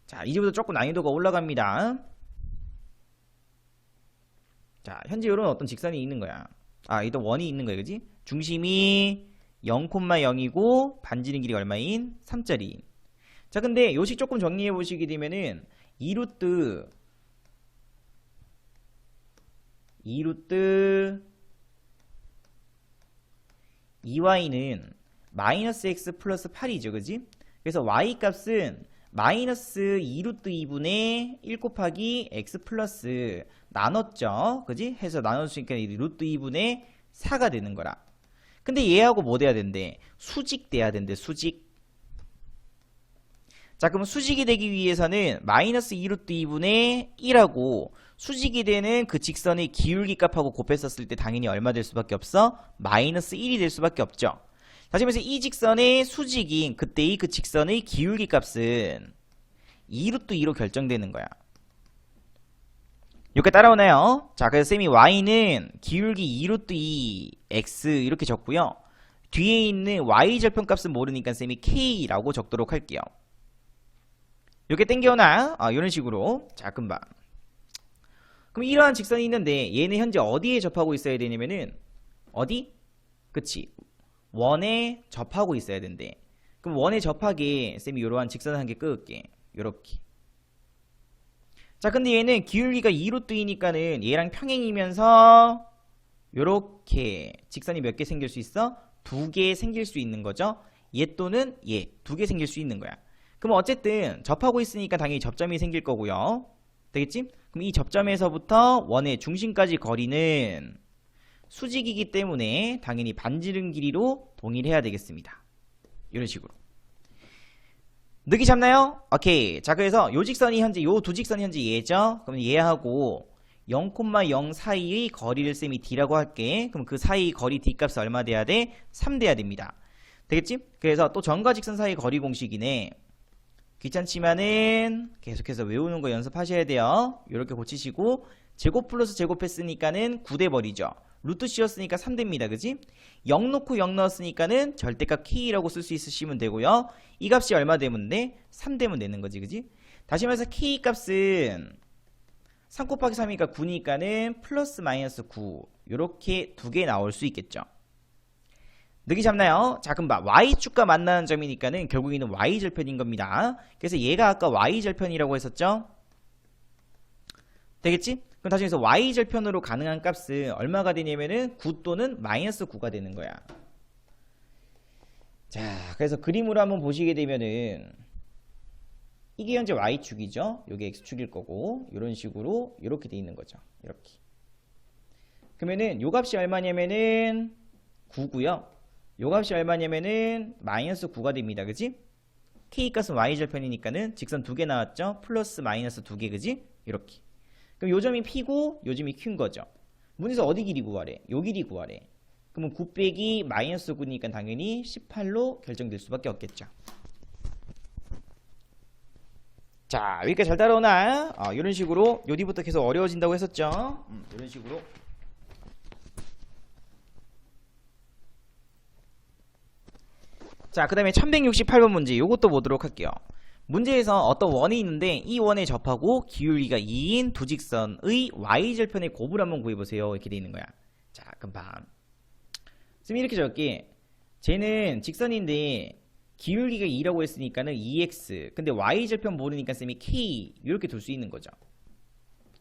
자, 이제부터 조금 난이도가 올라갑니다. 자, 현재 이런 어떤 직선이 있는 거야. 아, 일단 원이 있는 거야, 그지? 중심이 0,0이고 반지름 길이가 얼마인? 3짜리. 자, 근데 요식 조금 정리해 보시게 되면은 2루트 2y는 마이너스 x 플러스 8이죠, 그지? 그래서 y 값은 마이너스 2루트 2분의 1 곱하기 x 플러스 나눴죠, 그지? 해서 나눴으니까 루트 2분의 4가 되는 거라. 근데 얘하고 뭐 돼야 된대? 수직 돼야 된대, 수직. 자, 그럼 수직이 되기 위해서는 마이너스 2루트 2분의 1하고 수직이 되는 그 직선의 기울기 값하고 곱했었을 때 당연히 얼마 될 수밖에 없어? 마이너스 1이 될 수밖에 없죠. 다시 말해서 이 직선의 수직인 그때의 그 직선의 기울기 값은 2루트 2로 결정되는 거야. 여기까지 따라오나요? 자, 그래서 쌤이 y는 기울기 2루트 2 x 이렇게 적고요. 뒤에 있는 y 절편값은 모르니까 쌤이 k라고 적도록 할게요. 이렇게 땡겨오나? 이런 식으로. 자, 금방. 그럼 이러한 직선이 있는데 얘는 현재 어디에 접하고 있어야 되냐면은 어디? 그치. 원에 접하고 있어야 된대. 그럼 원에 접하게 쌤이 이러한 직선을 한 개 끄을게. 요렇게. 자, 근데 얘는 기울기가 2루트 2니까는 얘랑 평행이면서 요렇게 직선이 몇 개 생길 수 있어? 2개 생길 수 있는 거죠. 얘 또는 얘 2개 생길 수 있는 거야. 그럼 어쨌든 접하고 있으니까 당연히 접점이 생길 거고요. 되겠지? 그럼 이 접점에서부터 원의 중심까지 거리는 수직이기 때문에 당연히 반지름 길이로 동일해야 되겠습니다. 이런 식으로. 느낌 잡나요? 오케이. 자, 그래서 요 직선이 현재 요 두 직선이 현재 얘죠. 그럼 얘하고 0,0 사이의 거리를 쌤이 d라고 할게. 그럼 그 사이 거리 d값이 얼마 돼야 돼? 3 돼야 됩니다. 되겠지? 그래서 또 점과 직선 사이 거리 공식이네. 귀찮지만은 계속해서 외우는 거 연습하셔야 돼요. 이렇게 고치시고 제곱 플러스 제곱 했으니까는 9 돼버리죠. 루트 씌웠으니까 3 됩니다. 그지? 0 놓고 0 넣었으니까는 절대값 k라고 쓸 수 있으시면 되고요. 이 값이 얼마 되면 돼? 3 되면 되는 거지. 그지? 다시 말해서 k 값은 3 곱하기 3이니까 9니까는 플러스 마이너스 9 요렇게 두 개 나올 수 있겠죠. 느낌 잡나요? 자, 그럼 봐. y축과 만나는 점이니까는 결국에는 y절편인 겁니다. 그래서 얘가 아까 y절편이라고 했었죠? 되겠지? 그럼 다시 해서 y절편으로 가능한 값은 얼마가 되냐면은 9 또는 마이너스 9가 되는 거야. 자, 그래서 그림으로 한번 보시게 되면은 이게 현재 y축이죠? 이게 x축일 거고 이런 식으로 이렇게 돼 있는 거죠. 이렇게. 그러면은 요 값이 얼마냐면은 9고요. 요 값이 얼마냐면은 마이너스 9가 됩니다. 그지? k값은 y절편이니까는 직선 2개 나왔죠? 플러스 마이너스 2개, 그지? 이렇게. 그럼 요 점이 p고 요 점이 q인 거죠. 문에서 어디 길이 구하래? 요 길이 구하래. 그러면 9 빼기 마이너스 9니까 당연히 18로 결정될 수밖에 없겠죠. 자, 여기까지 잘 따라오나? 이런 식으로 요 뒤부터 계속 어려워진다고 했었죠? 이런 식으로. 자, 그 다음에 1168번 문제 요것도 보도록 할게요. 문제에서 어떤 원이 있는데 이 원에 접하고 기울기가 2인 두 직선의 y절편의 곱을 한번 구해보세요. 이렇게 돼 있는 거야. 자, 금방 쌤이 이렇게 적을게. 쟤는 직선인데 기울기가 2라고 했으니까는 2x. 근데 y절편 모르니까 쌤이 k 이렇게 둘 수 있는 거죠.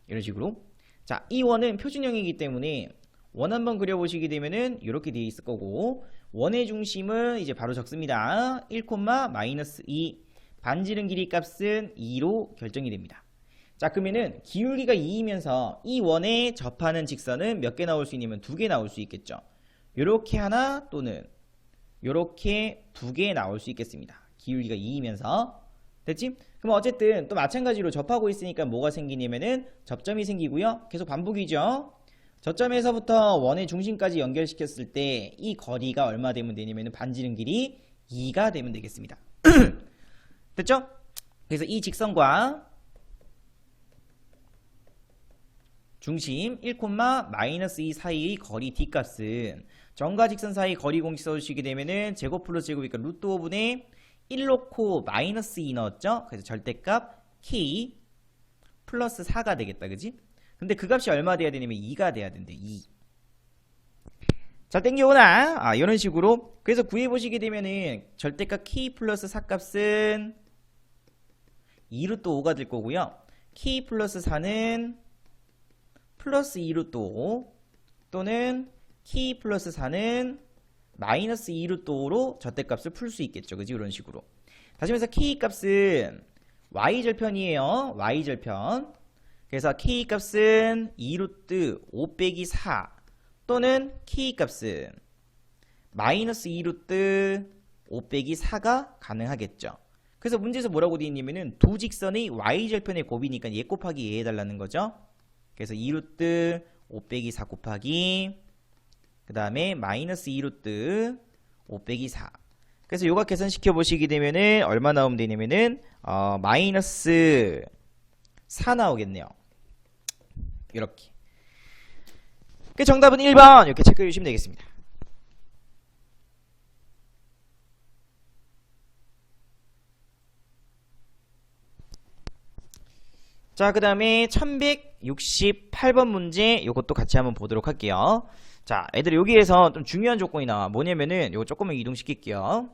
이런 식으로. 자, 이 원은 표준형이기 때문에 원 한번 그려보시게 되면은 이렇게 되어 있을 거고, 원의 중심은 이제 바로 적습니다. 1, 마이너스 2. 반지름 길이 값은 2로 결정이 됩니다. 자, 그러면은 기울기가 2이면서 이 원에 접하는 직선은 몇 개 나올 수 있냐면 2개 나올 수 있겠죠. 요렇게 하나 또는 요렇게 2개 나올 수 있겠습니다. 기울기가 2이면서. 됐지? 그럼 어쨌든 또 마찬가지로 접하고 있으니까 뭐가 생기냐면은 접점이 생기고요. 계속 반복이죠. 저점에서부터 원의 중심까지 연결시켰을 때 이 거리가 얼마 되면 되냐면은 반지름 길이 2가 되면 되겠습니다. 됐죠? 그래서 이 직선과 중심 1, 마이너스 2 사이의 거리 D값은 점과 직선 사이 거리 공식 써주시게 되면은 제곱 플러스 제곱이니까 루트 5분의 1 놓고 마이너스 2 넣었죠? 그래서 절대값 K 플러스 4가 되겠다. 그지? 근데 그 값이 얼마 돼야 되냐면 2가 돼야 된대. 2. 잘 땡겨오나? 이런 식으로. 그래서 구해보시게 되면은 절대값 K 플러스 4 값은 2루트 5가 될 거고요. K 플러스 4는 플러스 2루트 5 또는 K 플러스 4는 마이너스 2루트 5로 절대값을 풀 수 있겠죠. 그지? 이런 식으로. 다시 말해서 K 값은 Y절편이에요. Y절편. 그래서 K 값은 2루트 5 빼기 4 또는 K 값은 마이너스 2루트 5 빼기 4가 가능하겠죠. 그래서 문제에서 뭐라고 되어 있냐면은 두 직선의 Y절편의 곱이니까 얘 곱하기 얘 해달라는 거죠. 그래서 2루트 5 빼기 4 곱하기 그 다음에 마이너스 2루트 5 빼기 4. 그래서 요거 계산시켜 보시게 되면은 얼마 나오면 되냐면은 마이너스 4 나오겠네요. 이렇게. 그 정답은 1번 이렇게 체크해 주시면 되겠습니다. 자, 그 다음에 1168번 문제 요것도 같이 한번 보도록 할게요. 자, 애들 여기에서 좀 중요한 조건이 나와. 뭐냐면은 요거 조금만 이동시킬게요.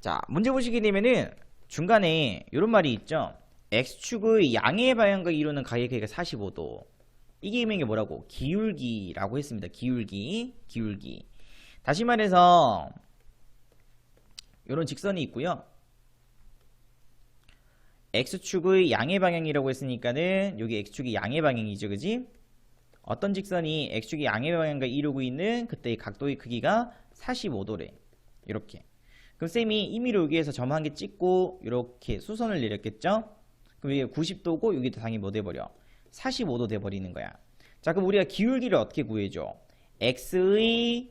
자, 문제 보시게 되면은 중간에 요런 말이 있죠. x축의 양의 방향과 이루는 가의 크기가 45도. 이게 의미한 게 뭐라고? 기울기라고 했습니다. 기울기. 다시 말해서 요런 직선이 있고요. x축의 양의 방향이라고 했으니까는 여기 x축이 양의 방향이죠. 그지? 어떤 직선이 x축이 양의 방향과 이루고 있는 그때의 각도의 크기가 45도래. 이렇게. 그럼 쌤이 임의로 여기에서 점 한 개 찍고 이렇게 수선을 내렸겠죠? 그럼 이게 90도고 여기도 당연히 뭐 돼버려? 45도 돼버리는 거야. 자, 그럼 우리가 기울기를 어떻게 구해줘? x의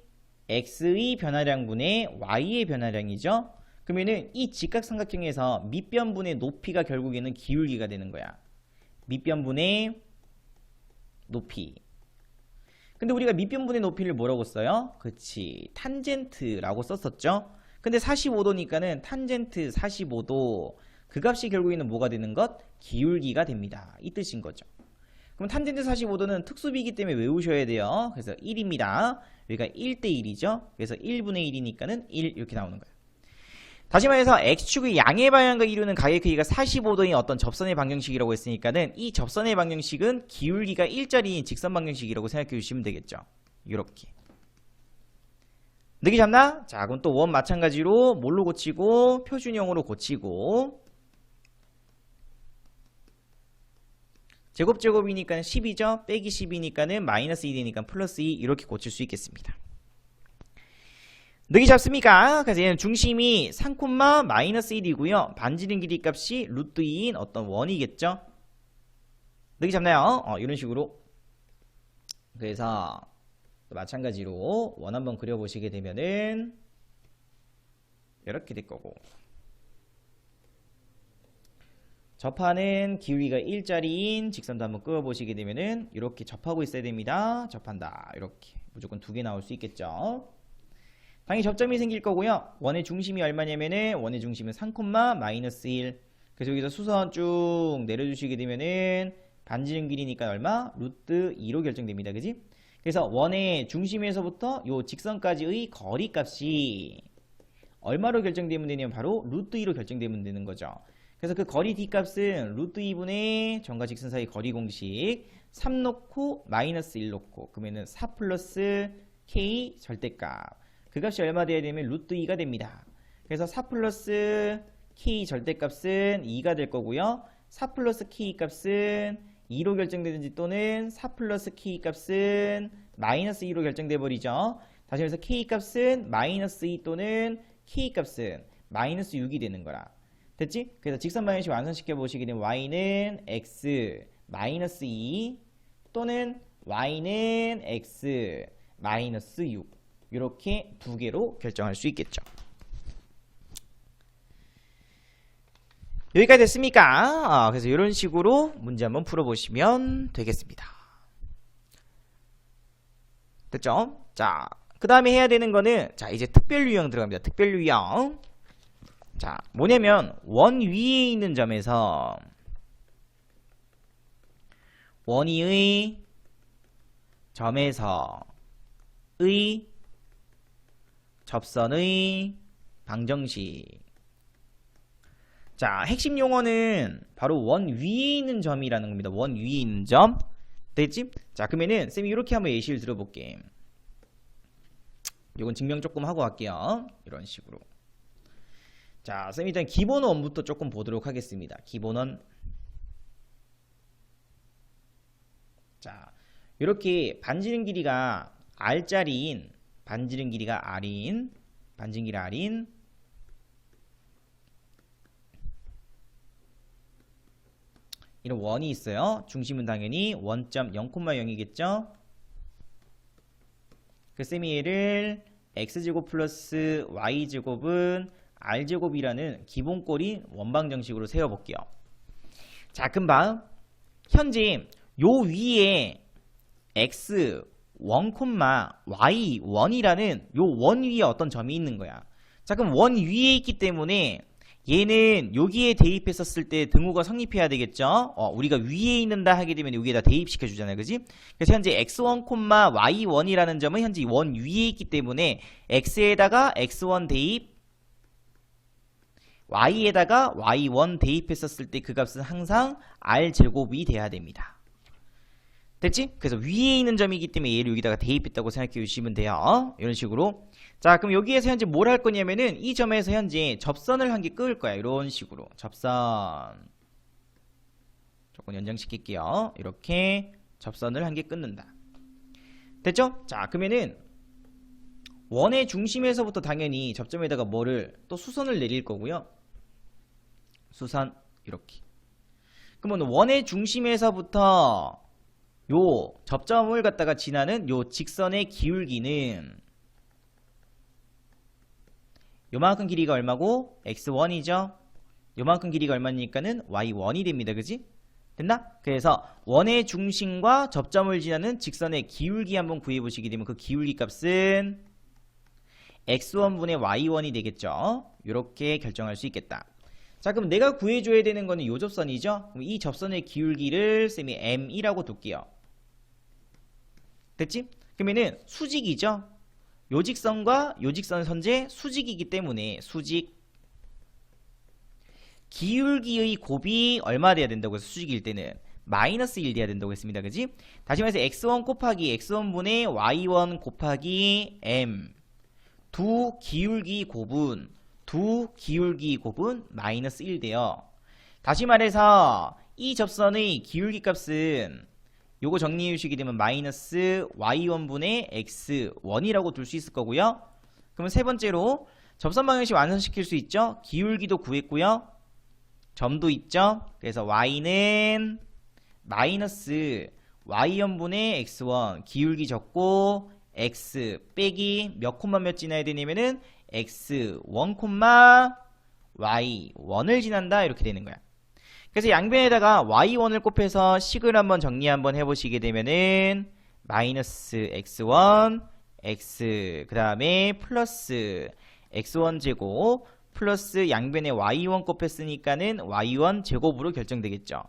변화량분의 y의 변화량이죠? 그러면은 이 직각삼각형에서 밑변분의 높이가 결국에는 기울기가 되는 거야. 밑변분의 높이. 근데 우리가 밑변분의 높이를 뭐라고 써요? 그치, 탄젠트라고 썼었죠? 근데 45도니까는 탄젠트 45도 그 값이 결국에는 뭐가 되는 것? 기울기가 됩니다. 이 뜻인 거죠. 그럼 탄젠트 45도는 특수비이기 때문에 외우셔야 돼요. 그래서 1입니다. 여기가 1대 1이죠. 그래서 1분의 1이니까는 1 이렇게 나오는 거예요. 다시 말해서 x축의 양의 방향과 이루는 가의 크기가 45도인 어떤 접선의 방정식이라고 했으니까는 이 접선의 방정식은 기울기가 1짜리인 직선 방정식이라고 생각해 주시면 되겠죠. 이렇게. 느낌 잡나? 자, 그럼 또 원 마찬가지로 뭘로 고치고 표준형으로 고치고 제곱이니까 10이죠. 빼기 10이니까는 마이너스 2되니까 플러스 2 이렇게 고칠 수 있겠습니다. 느낌 잡습니까? 그래서 얘는 중심이 3, 마이너스 1이고요. 반지름 길이 값이 루트 2인 어떤 원이겠죠? 느낌 잡나요? 이런 식으로. 그래서 마찬가지로 원 한번 그려보시게 되면은 이렇게 될 거고, 접하는 기울기가 1짜리인 직선도 한번 그어보시게 되면은 이렇게 접하고 있어야 됩니다. 접한다. 이렇게 무조건 2개 나올 수 있겠죠. 당연히 접점이 생길 거고요. 원의 중심이 얼마냐면은 원의 중심은 3, 마이너스 1. 그래서 여기서 수선 쭉 내려주시게 되면은 반지름 길이니까 얼마? 루트 2로 결정됩니다. 그지? 그래서 원의 중심에서부터 요 직선까지의 거리값이 얼마로 결정되면 되냐면 바로 루트 2로 결정되면 되는 거죠. 그래서 그 거리 D값은 루트 2분의 점과 직선 사이 거리 공식 3 놓고 마이너스 1 놓고 그러면은 4 플러스 K 절대값 그 값이 얼마 돼야 되면 루트 2가 됩니다. 그래서 4 플러스 K 절대값은 2가 될 거고요. 4 플러스 K 값은 2로 결정되든지 또는 4 플러스 K 값은 마이너스 2로 결정돼 버리죠. 다시 말해서 K 값은 마이너스 2 또는 K 값은 마이너스 6이 되는 거라. 됐지? 그래서 직선 방정식 완성시켜 보시게 되면 y는 x 마이너스 2 또는 y는 x 마이너스 6 이렇게 두 개로 결정할 수 있겠죠. 여기까지 됐습니까? 그래서 이런 식으로 문제 한번 풀어보시면 되겠습니다. 됐죠? 자, 그 다음에 해야 되는 거는 자 이제 특별 유형 들어갑니다. 특별 유형. 자, 뭐냐면 원 위에 있는 점에서 원 위의 점에서의 접선의 방정식. 자, 핵심 용어는 바로 원 위에 있는 점이라는 겁니다. 원 위에 있는 점. 됐지? 자, 그러면은 쌤이 이렇게 한번 예시를 들어볼게. 요건 증명 조금 하고 갈게요. 이런 식으로. 자, 쌤이 일단 기본원부터 조금 보도록 하겠습니다. 기본원. 자, 이렇게 반지름 길이가 R짜리인, 반지름 길이가 R인, 반지름 길이 R인, 이런 원이 있어요. 중심은 당연히 원점 0,0이겠죠. 그 쌤이 얘를 x제곱 플러스 y제곱은 r제곱이라는 기본꼴인 원방정식으로 세워볼게요. 자, 금방 현재 요 위에 x 1, y 1이라는 요 원 위에 어떤 점이 있는 거야. 자, 그럼 원 위에 있기 때문에 얘는 여기에 대입했었을 때 등호가 성립해야 되겠죠. 우리가 위에 있는다 하게 되면 여기에다 대입시켜 주잖아요, 그지? 그래서 현재 x1, y1이라는 점은 현재 원 위에 있기 때문에 x에다가 x1 대입, y에다가 y1 대입했었을 때 그 값은 항상 r제곱이 돼야 됩니다. 됐지? 그래서 위에 있는 점이기 때문에 얘를 여기다가 대입했다고 생각해 주시면 돼요. 이런 식으로. 자, 그럼 여기에서 현재 뭘 할 거냐면은 이 점에서 현재 접선을 한 개 끄을 거야. 이런 식으로. 접선. 조금 연장시킬게요. 이렇게 접선을 한 개 끊는다. 됐죠? 자, 그러면은 원의 중심에서부터 당연히 접점에다가 뭐를 또 수선을 내릴 거고요. 수선 이렇게. 그러면 원의 중심에서부터 요 접점을 갖다가 지나는 요 직선의 기울기는 요만큼 길이가 얼마고? x1이죠. 요만큼 길이가 얼마니까는 y1이 됩니다. 그지? 됐나? 그래서 원의 중심과 접점을 지나는 직선의 기울기 한번 구해보시게 되면 그 기울기 값은 x1분의 y1이 되겠죠. 이렇게 결정할 수 있겠다. 자, 그럼 내가 구해줘야 되는 거는 요 접선이죠. 그럼 이 접선의 기울기를 쌤이 m이라고 둘게요. 됐지? 그러면은 수직이죠. 요 직선과 요 직선은 현재 수직이기 때문에 수직 기울기의 곱이 얼마 돼야 된다고 해서 수직일 때는 마이너스 1 돼야 된다고 했습니다. 그지? 다시 말해서 x1 곱하기 x1분의 y1 곱하기 m 두 기울기 곱은 마이너스 1 돼요. 다시 말해서 이 접선의 기울기 값은 요거 정리해 주시게 되면 마이너스 y1분의 x1이라고 둘 수 있을 거고요. 그러면 세 번째로 접선 방정식 완성시킬 수 있죠. 기울기도 구했고요. 점도 있죠. 그래서 y는 마이너스 y1분의 x1 기울기 적고 x 빼기 몇 콤마 몇 지나야 되냐면은 x1, y1을 지난다 이렇게 되는 거야. 그래서 양변에다가 y1을 곱해서 식을 한번 정리 한번 해보시게 되면은 마이너스 x1 x 그 다음에 플러스 x1 제곱 플러스 양변에 y1 곱했으니까는 y1 제곱으로 결정되겠죠.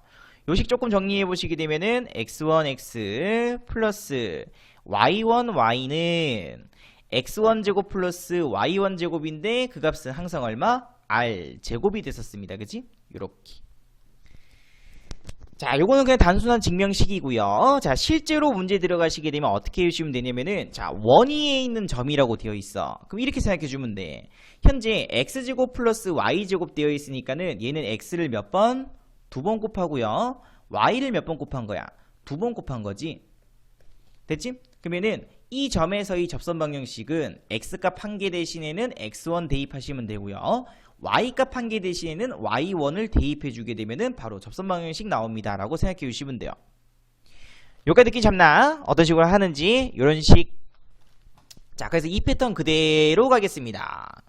요식 조금 정리해 보시게 되면은 x1 x 플러스 y1 y는 x1제곱 플러스 y1제곱인데 그 값은 항상 얼마? r제곱이 됐었습니다. 그지? 요렇게. 자, 요거는 그냥 단순한 증명식이고요. 자, 실제로 문제 들어가시게 되면 어떻게 해주시면 되냐면은, 자, 원위에 있는 점이라고 되어 있어. 그럼 이렇게 생각해 주면 돼. 현재 x제곱 플러스 y제곱 되어 있으니까는 얘는 x를 몇 번? 2번 곱하고요. y를 몇 번 곱한 거야? 2번 곱한 거지. 됐지? 그러면은 이 점에서의 접선 방정식은 x값 1개 대신에는 x1 대입하시면 되고요. y값 1개 대신에는 y1을 대입해 주게 되면은 바로 접선 방정식 나옵니다 라고 생각해 주시면 돼요. 여기까지 느낌 잡나? 어떤 식으로 하는지 이런 식. 자, 그래서 이 패턴 그대로 가겠습니다.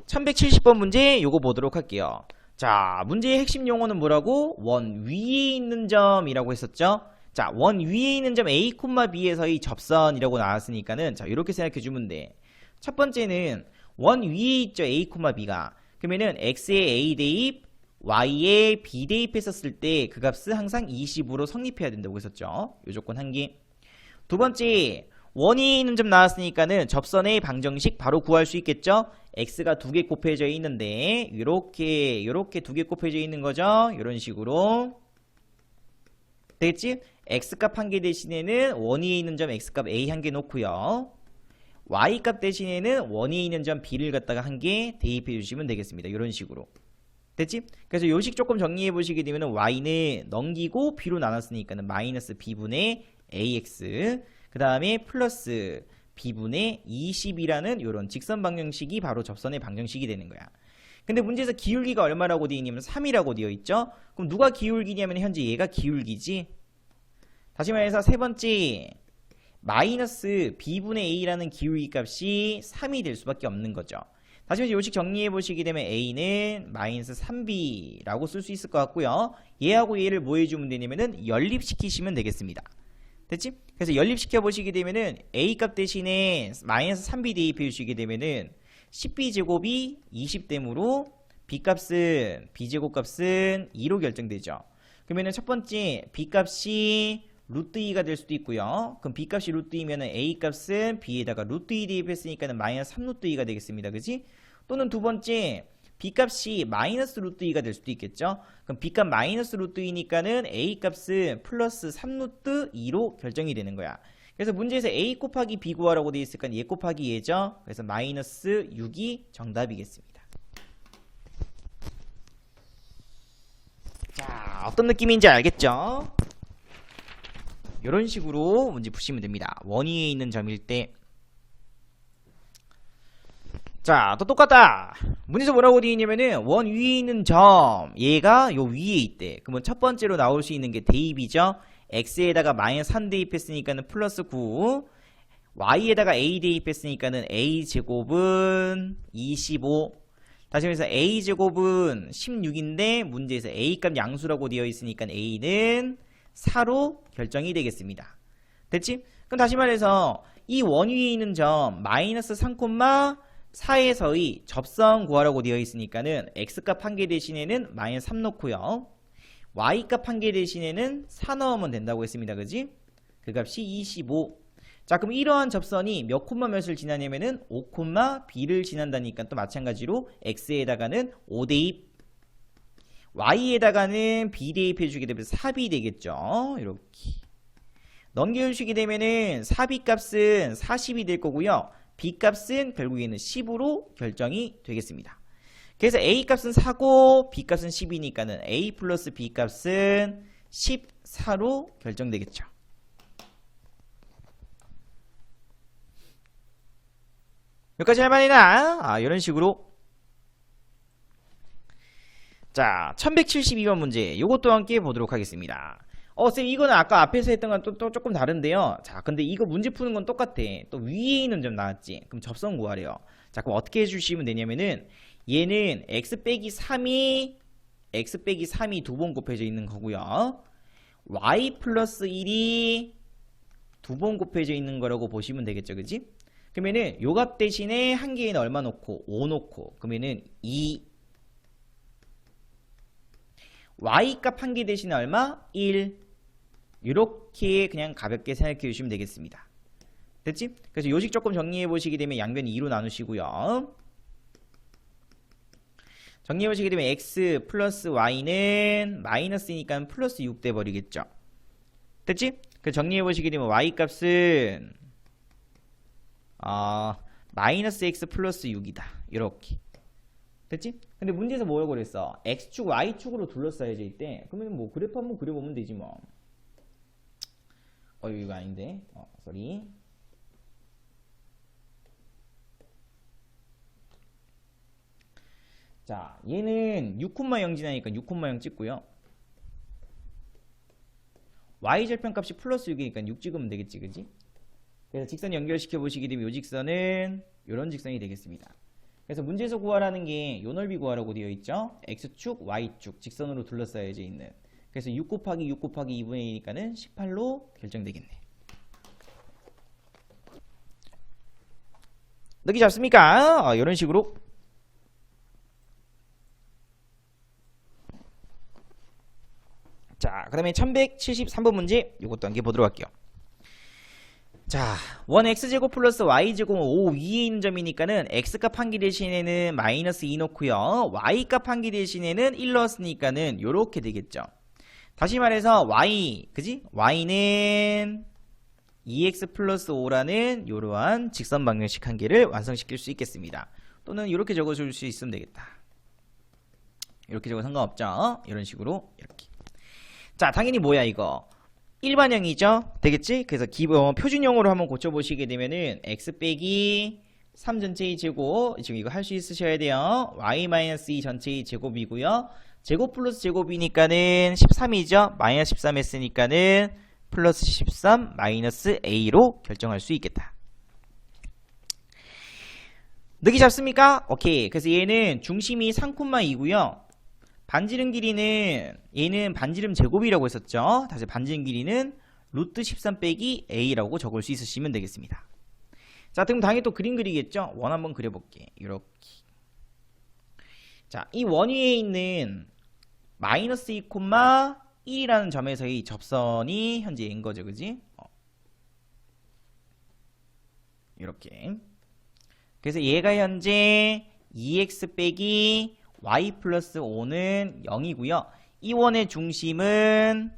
1170번 문제 요거 보도록 할게요. 자, 문제의 핵심 용어는 뭐라고? 원 위에 있는 점이라고 했었죠. 자, 원 위에 있는 점 A, B에서의 접선이라고 나왔으니까는 자, 이렇게 생각해 주면 돼. 첫 번째는 원 위에 있죠, A, B가. 그러면은 X에 A 대입, Y에 B 대입했었을 때 그 값은 항상 20으로 성립해야 된다고 했었죠. 요 조건 한 개. 두 번째, 원 위에 있는 점 나왔으니까는 접선의 방정식 바로 구할 수 있겠죠? X가 2개 곱해져 있는데 요렇게 2개 곱해져 있는 거죠. 요런 식으로. 되겠지? x값 1개 대신에는 원 위에 있는 점 x값 a 1개 놓고요. y값 대신에는 원 위에 있는 점 b를 갖다가 1개 대입해 주시면 되겠습니다. 이런 식으로. 됐지? 그래서 요식 조금 정리해 보시게 되면 y는 넘기고 b로 나눴으니까는 마이너스 b분의 ax 그 다음에 플러스 b분의 20이라는 이런 직선 방정식이 바로 접선의 방정식이 되는 거야. 근데 문제에서 기울기가 얼마라고 되어 있냐면 3이라고 되어 있죠? 그럼 누가 기울기냐면 현재 얘가 기울기지? 다시 말해서 세 번째 마이너스 b분의 a라는 기울기 값이 3이 될 수밖에 없는 거죠. 다시 말해서 요식 정리해 보시게 되면 a는 마이너스 3b라고 쓸 수 있을 것 같고요. 얘하고 얘를 뭐 해주면 되냐면은 연립시키시면 되겠습니다. 됐지? 그래서 연립시켜 보시게 되면은 a 값 대신에 마이너스 3b 대입해 주시게 되면은 10b제곱이 20되므로 b값은 b제곱 값은 2로 결정되죠. 그러면은 첫 번째 b값이 루트 2가 될 수도 있고요. 그럼 b값이 루트 2면은 a값은 b에다가 루트 2 대입했으니까는 마이너스 3 루트 2가 되겠습니다. 그지? 또는 두 번째 b값이 마이너스 루트 2가 될 수도 있겠죠. 그럼 b값 마이너스 루트 2니까는 a값은 플러스 3 루트 2로 결정이 되는 거야. 그래서 문제에서 a 곱하기 b 구하라고 되어 있으니까 얘 곱하기 얘죠. 그래서 마이너스 6이 정답이겠습니다. 자, 어떤 느낌인지 알겠죠? 이런 식으로 문제 푸시면 됩니다. 원 위에 있는 점일 때. 자, 또 똑같다. 문제에서 뭐라고 되어 있냐면은 원 위에 있는 점 얘가 요 위에 있대. 그러면 첫 번째로 나올 수 있는 게 대입이죠. x에다가 마이너스 3 대입했으니까는 플러스 9, y에다가 a 대입했으니까는 a제곱은 25. 다시 말해서 a제곱은 16인데 문제에서 a값 양수라고 되어 있으니까 a는 4로 결정이 되겠습니다. 됐지? 그럼 다시 말해서 이 원 위에 있는 점 마이너스 3,4에서의 접선 구하라고 되어 있으니까는 x값 1개 대신에는 마이너스 3 넣고요. y값 1개 대신에는 4 넣으면 된다고 했습니다. 그지? 그 값이 25. 자, 그럼 이러한 접선이 몇 콤마 몇을 지나냐면은 5 콤마 b를 지난다니까 또 마찬가지로 x에다가는 5 대입, y에다가는 b 대입해 주게 되면 4b 되겠죠. 이렇게 넘겨주시게 되면은 4b 값은 40이 될 거고요. b 값은 결국에는 10으로 결정이 되겠습니다. 그래서 a 값은 4고 b 값은 10이니까는 a 플러스 b 값은 14로 결정되겠죠. 여기까지 할 만이나? 이런 식으로. 자, 1172번 문제 요것도 함께 보도록 하겠습니다. 쌤 이거는 아까 앞에서 했던 건 또 조금 다른데요. 자, 근데 이거 문제 푸는 건 똑같아. 또 위에 있는 점 나왔지. 그럼 접선 구하래요. 자, 그럼 어떻게 해주시면 되냐면은 얘는 x 빼기 3이 두 번 곱해져 있는 거고요. y 플러스 1이 두 번 곱해져 있는 거라고 보시면 되겠죠. 그지? 그러면은 요 값 대신에 한 개에는 얼마 놓고 5 놓고 그러면은 2 y값 한 개 대신에 얼마? 1 이렇게 그냥 가볍게 생각해 주시면 되겠습니다. 됐지? 그래서 요식 조금 정리해 보시게 되면 양변 2로 나누시고요. 정리해 보시게 되면 x 플러스 y는 마이너스니까 플러스 6 돼 버리겠죠. 됐지? 그 정리해 보시게 되면 y 값은 마이너스 x 플러스 6이다. 이렇게. 됐지? 근데 문제에서 뭐라고 그랬어? x축 y축으로 둘러싸여져 있대. 그러면 뭐 그래프 한번 그려보면 되지 뭐. 이거 아닌데. 쏘리. 자, 얘는 6,0 지나니까 6,0 찍고요. y 절편값이 플러스 6이니까 6 찍으면 되겠지, 그지? 그래서 직선 연결시켜 보시게 되면 이 직선은 이런 직선이 되겠습니다. 그래서 문제에서 구하라는 게 요 넓이 구하라고 되어 있죠. x축, y축 직선으로 둘러싸여져 있는. 그래서 6 곱하기 6 곱하기 2분의 1이니까는 18로 결정되겠네. 느끼 잡습니까? 이런 식으로. 자, 그 다음에 1173번 문제 이것도 함께 보도록 할게요. 자, 1x제곱 플러스 y제곱은 5 위에 있는 점이니까는 x값 한 개 대신에는 마이너스 2 넣고요. y값 한 개 대신에는 1 넣었으니까는 요렇게 되겠죠. 다시 말해서 y, 그지? y는 2x 플러스 5라는 요러한 직선 방정식 한 개를 완성시킬 수 있겠습니다. 또는 이렇게 적어줄 수 있으면 되겠다. 이렇게 적어도 상관없죠. 이런 식으로 이렇게. 자, 당연히 뭐야 이거? 일반형이죠? 되겠지? 그래서 표준형으로 한번 고쳐보시게 되면은 x 빼기 3 전체의 제곱, 지금 이거 할 수 있으셔야 돼요. y-2 전체의 제곱이고요. 제곱 플러스 제곱이니까는 13이죠? 마이너스 13 했으니까는 플러스 13 마이너스 a로 결정할 수 있겠다. 느끼 잡습니까? 오케이. 그래서 얘는 중심이 3,2고요. 반지름 길이는 얘는 반지름 제곱이라고 했었죠. 다시 반지름 길이는 루트 13 빼기 a라고 적을 수 있으시면 되겠습니다. 자, 그럼 당연히 또 그림 그리겠죠. 원 한번 그려볼게. 이렇게. 자, 이 원 위에 있는 마이너스 2,1이라는 점에서의 접선이 현재 얘인 거죠, 그지? 이렇게. 그래서 얘가 현재 2x 빼기 y 플러스 5는 0이고요. 이 원의 중심은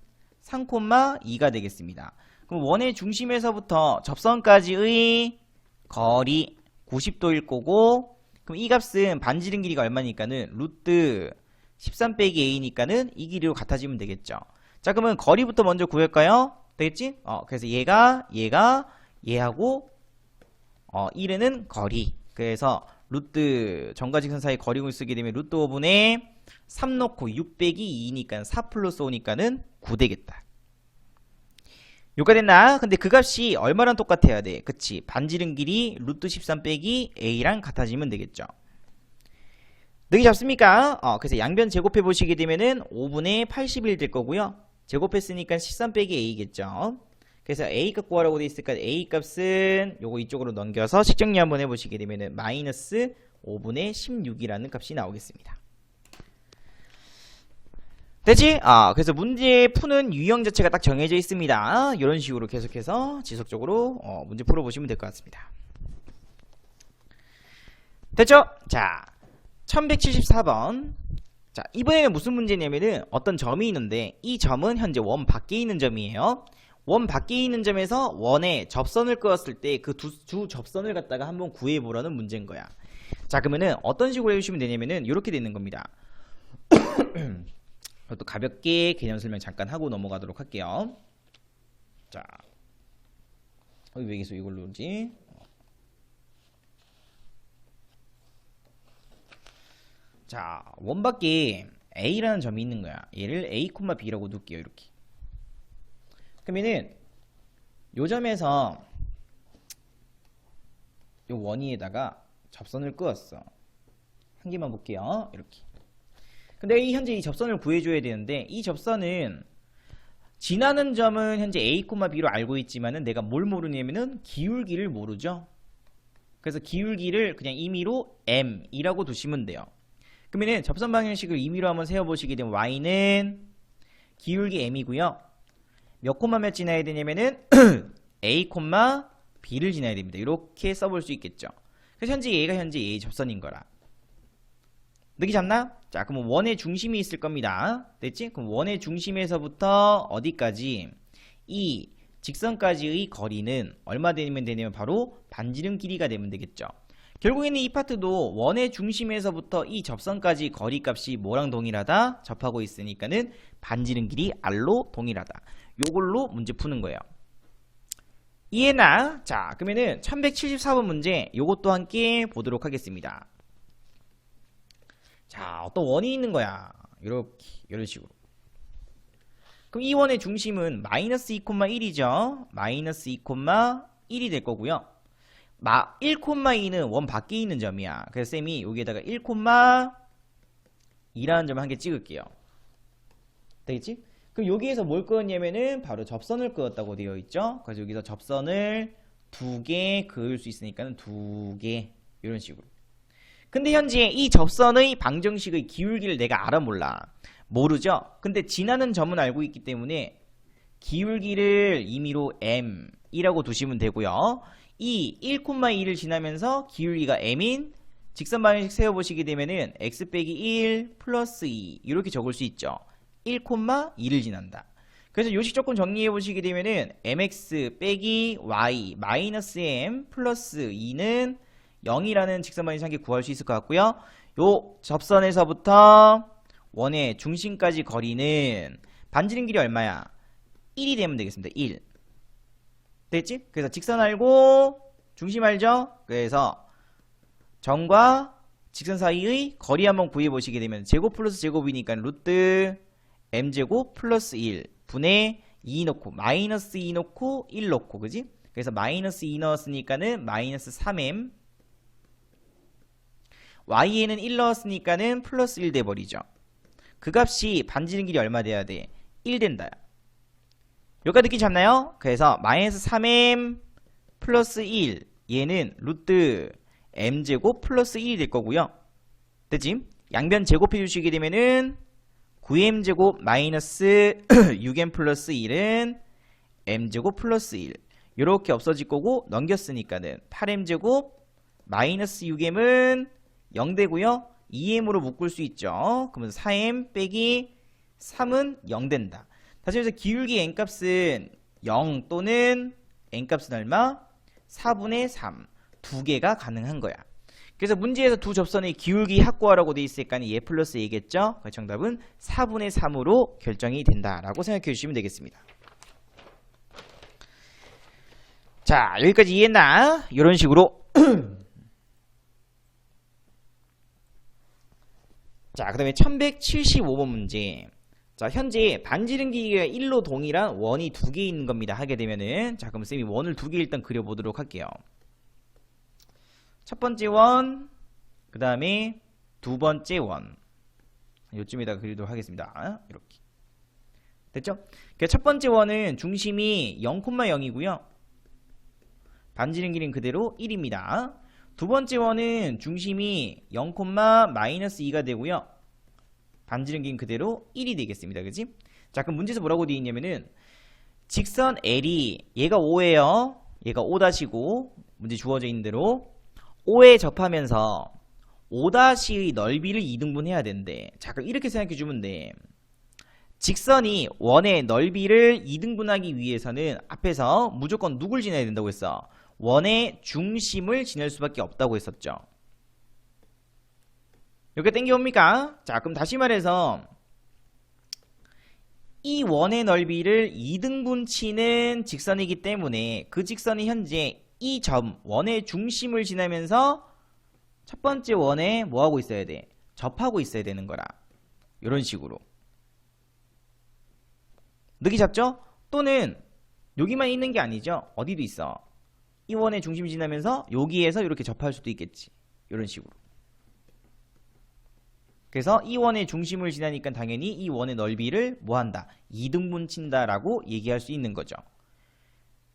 3,2가 되겠습니다. 그럼 원의 중심에서부터 접선까지의 거리 90도일 거고, 그럼 이 값은 반지름 길이가 얼마니까는 루트 13 빼기 a니까는 이 길이로 같아지면 되겠죠. 자, 그러면 거리부터 먼저 구할까요? 되겠지? 그래서 얘하고 1에는 거리. 그래서 루트 정과 직선 사이 거리를 쓰게 되면 루트 5분의 3 넣고 6 빼기 2니까 4 플러스 5니까는 9 되겠다. 요가 됐나? 근데 그 값이 얼마랑 똑같아야 돼? 그치? 반지름 길이 루트 13 빼기 a랑 같아지면 되겠죠. 느끼 잡습니까? 그래서 양변 제곱해 보시게 되면은 5분의 81 될 거고요. 제곱했으니까 13 빼기 a겠죠. 그래서 a값 구하라고 돼 있으니까 a값은 요거 이쪽으로 넘겨서 식정리 한번 해보시게 되면은 마이너스 5분의 16이라는 값이 나오겠습니다. 되지? 그래서 문제 푸는 유형 자체가 딱 정해져 있습니다. 이런 식으로 계속해서 지속적으로 문제 풀어보시면 될 것 같습니다. 됐죠? 자, 1174번. 자, 이번에는 무슨 문제냐면은 어떤 점이 있는데 이 점은 현재 원 밖에 있는 점이에요. 원 밖에 있는 점에서 원에 접선을 그었을 때 그 두 접선을 갖다가 한번 구해보라는 문제인 거야. 자, 그러면은 어떤 식으로 해주시면 되냐면은 이렇게 되는 겁니다. 또 가볍게 개념 설명 잠깐 하고 넘어가도록 할게요. 자, 왜 계속 이걸로 오지? 자, 원 밖에 A라는 점이 있는 거야. 얘를 A, B라고 둘게요. 이렇게. 그러면은 요 점에서 요 원위에다가 접선을 그었어. 한 개만 볼게요. 이렇게. 근데 현재 이 접선을 구해줘야 되는데 이 접선은 지나는 점은 현재 A, B로 알고 있지만은 내가 뭘 모르냐면은 기울기를 모르죠. 그래서 기울기를 그냥 임의로 M이라고 두시면 돼요. 그러면은 접선 방정식을 임의로 한번 세워보시게 되면 Y는 기울기 M이고요. 몇 콤마 몇 지나야 되냐면은 A 콤마 B를 지나야 됩니다. 이렇게 써볼 수 있겠죠. 그래서 현재 A가 현재 A 접선인 거라. 느낌 잡나? 자, 그럼 원의 중심이 있을 겁니다. 됐지? 그럼 원의 중심에서부터 어디까지? 이 직선까지의 거리는 얼마 되면 되냐면 바로 반지름 길이가 되면 되겠죠. 결국에는 이 파트도 원의 중심에서부터 이 접선까지 거리 값이 뭐랑 동일하다? 접하고 있으니까는 반지름 길이 R로 동일하다. 요걸로 문제 푸는 거예요. 이해나? 자, 그러면은 1174번 문제 요것도 함께 보도록 하겠습니다. 자, 어떤 원이 있는 거야. 이렇게, 이런 식으로. 그럼 이 원의 중심은 마이너스 2,1이죠. 마이너스 2,1이 될 거고요. 1,2는 원 밖에 있는 점이야. 그래서 쌤이 여기에다가 1,2라는 점을 한 개 찍을게요. 되겠지? 그럼 여기에서 뭘 그었냐면은 바로 접선을 그었다고 되어 있죠. 그래서 여기서 접선을 2개 그을 수 있으니까는 2개 이런 식으로. 근데 현재 이 접선의 방정식의 기울기를 내가 알아 몰라. 모르죠? 근데 지나는 점은 알고 있기 때문에 기울기를 임의로 m이라고 두시면 되고요. 이 1,2를 지나면서 기울기가 m인 직선 방정식 세워보시게 되면은 x 빼기 1 플러스 2 이렇게 적을 수 있죠. 1,2를 지난다. 그래서 요식 조건 정리해 보시게 되면은 mx 빼기 y 마이너스 m 플러스 2는 0이라는 직선 방정식 한 개 구할 수 있을 것 같고요. 요 접선에서부터 원의 중심까지 거리는 반지름 길이 얼마야? 1이 되면 되겠습니다. 1. 됐지? 그래서 직선 알고 중심 알죠? 그래서 점과 직선 사이의 거리 한번 구해 보시게 되면 제곱 플러스 제곱이니까 루트 m제곱 플러스 1 분의 2 넣고 마이너스 2 넣고 1 넣고 그지? 그래서 마이너스 2 넣었으니까는 마이너스 3m y에는 1 넣었으니까는 플러스 1 돼버리죠. 그 값이 반지름 길이 얼마 돼야 돼? 1 된다. 여기까지 느낌 잡나요? 그래서 마이너스 3m 플러스 1 얘는 루트 m제곱 플러스 1이 될 거고요. 됐지? 양변 제곱해 주시게 되면은 9m제곱 마이너스 6m 플러스 1은 m제곱 플러스 1 요렇게 없어질 거고 넘겼으니까는 8m제곱 마이너스 6m은 0 되고요. 2m으로 묶을 수 있죠. 그러면 4m 빼기 3은 0 된다. 다시 말해서 기울기 n값은 0 또는 n값은 얼마? 4분의 3 두 개가 가능한 거야. 그래서 문제에서 두 접선의 기울기 합구하라고 돼 있으니까 얘 플러스 얘겠죠. 그래서 정답은 4분의 3으로 결정이 된다라고 생각해 주시면 되겠습니다. 자, 여기까지 이해했나? 이런 식으로 자, 그 다음에 1175번 문제. 자, 현재 반지름 길이가 1로 동일한 원이 두 개 있는 겁니다. 하게 되면은 자, 그럼 쌤이 원을 두 개 일단 그려보도록 할게요. 첫 번째 원, 그 다음에 두 번째 원. 요쯤에다가 그리도록 하겠습니다. 이렇게. 됐죠? 첫 번째 원은 중심이 0,0이고요. 반지름 길이는 그대로 1입니다. 두 번째 원은 중심이 0,-2가 되고요. 반지름 길이는 그대로 1이 되겠습니다. 그치? 자, 그럼 문제에서 뭐라고 되어 있냐면은 직선 L이 얘가 5예요. 얘가 5-고 문제 주어져 있는 대로 5에 접하면서 5-의 넓이를 2등분 해야 되는데 자, 그럼 이렇게 생각해 주면 돼. 직선이 원의 넓이를 2등분하기 위해서는 앞에서 무조건 누굴 지나야 된다고 했어? 원의 중심을 지날 수밖에 없다고 했었죠. 이렇게 땡겨옵니까? 자, 그럼 다시 말해서 이 원의 넓이를 2등분 치는 직선이기 때문에 그 직선이 현재 이 점, 원의 중심을 지나면서 첫 번째 원에 뭐하고 있어야 돼? 접하고 있어야 되는 거라. 이런 식으로. 느낌 잡죠? 또는 여기만 있는 게 아니죠. 어디도 있어. 이 원의 중심 지나면서 여기에서 이렇게 접할 수도 있겠지. 이런 식으로. 그래서 이 원의 중심을 지나니까 당연히 이 원의 넓이를 뭐한다? 2등분 친다라고 얘기할 수 있는 거죠.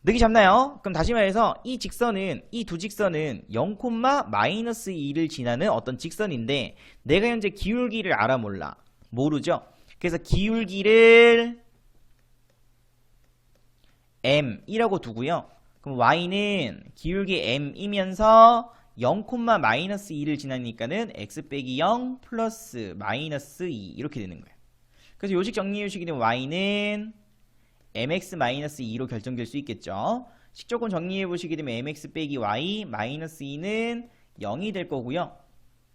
느낌 잡나요? 그럼 다시 말해서 이 직선은 이 두 직선은 0,-2를 지나는 어떤 직선인데 내가 현재 기울기를 알아 몰라. 모르죠? 그래서 기울기를 m이라고 두고요. 그럼 y는 기울기 m이면서 0, 마이너스 2를 지나니까는 x 빼기 0 플러스 마이너스 2 이렇게 되는 거예요. 그래서 요식 정리해 주시게 되면 y는 mx 마이너스 2로 결정될 수 있겠죠. 식조건 정리해 보시게 되면 mx 빼기 y 마이너스 2는 0이 될 거고요.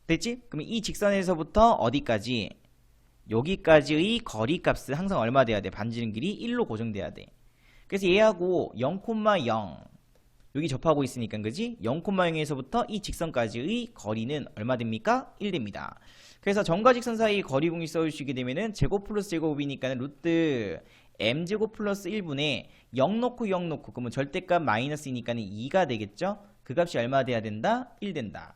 됐지? 그러면 이 직선에서부터 어디까지? 여기까지의 거리값은 항상 얼마 돼야 돼? 반지름 길이 1로 고정돼야 돼. 그래서 얘하고 0, 0 여기 접하고 있으니까 그지? 0, 0에서부터 이 직선까지의 거리는 얼마 됩니까? 1 됩니다. 그래서 점과 직선 사이 거리 공식 써주시게 되면은 제곱 플러스 제곱이니까 루트 m제곱 플러스 1분의 0 놓고 0 놓고 그러면 절대값 마이너스이니까 2가 되겠죠? 그 값이 얼마 돼야 된다? 1 된다.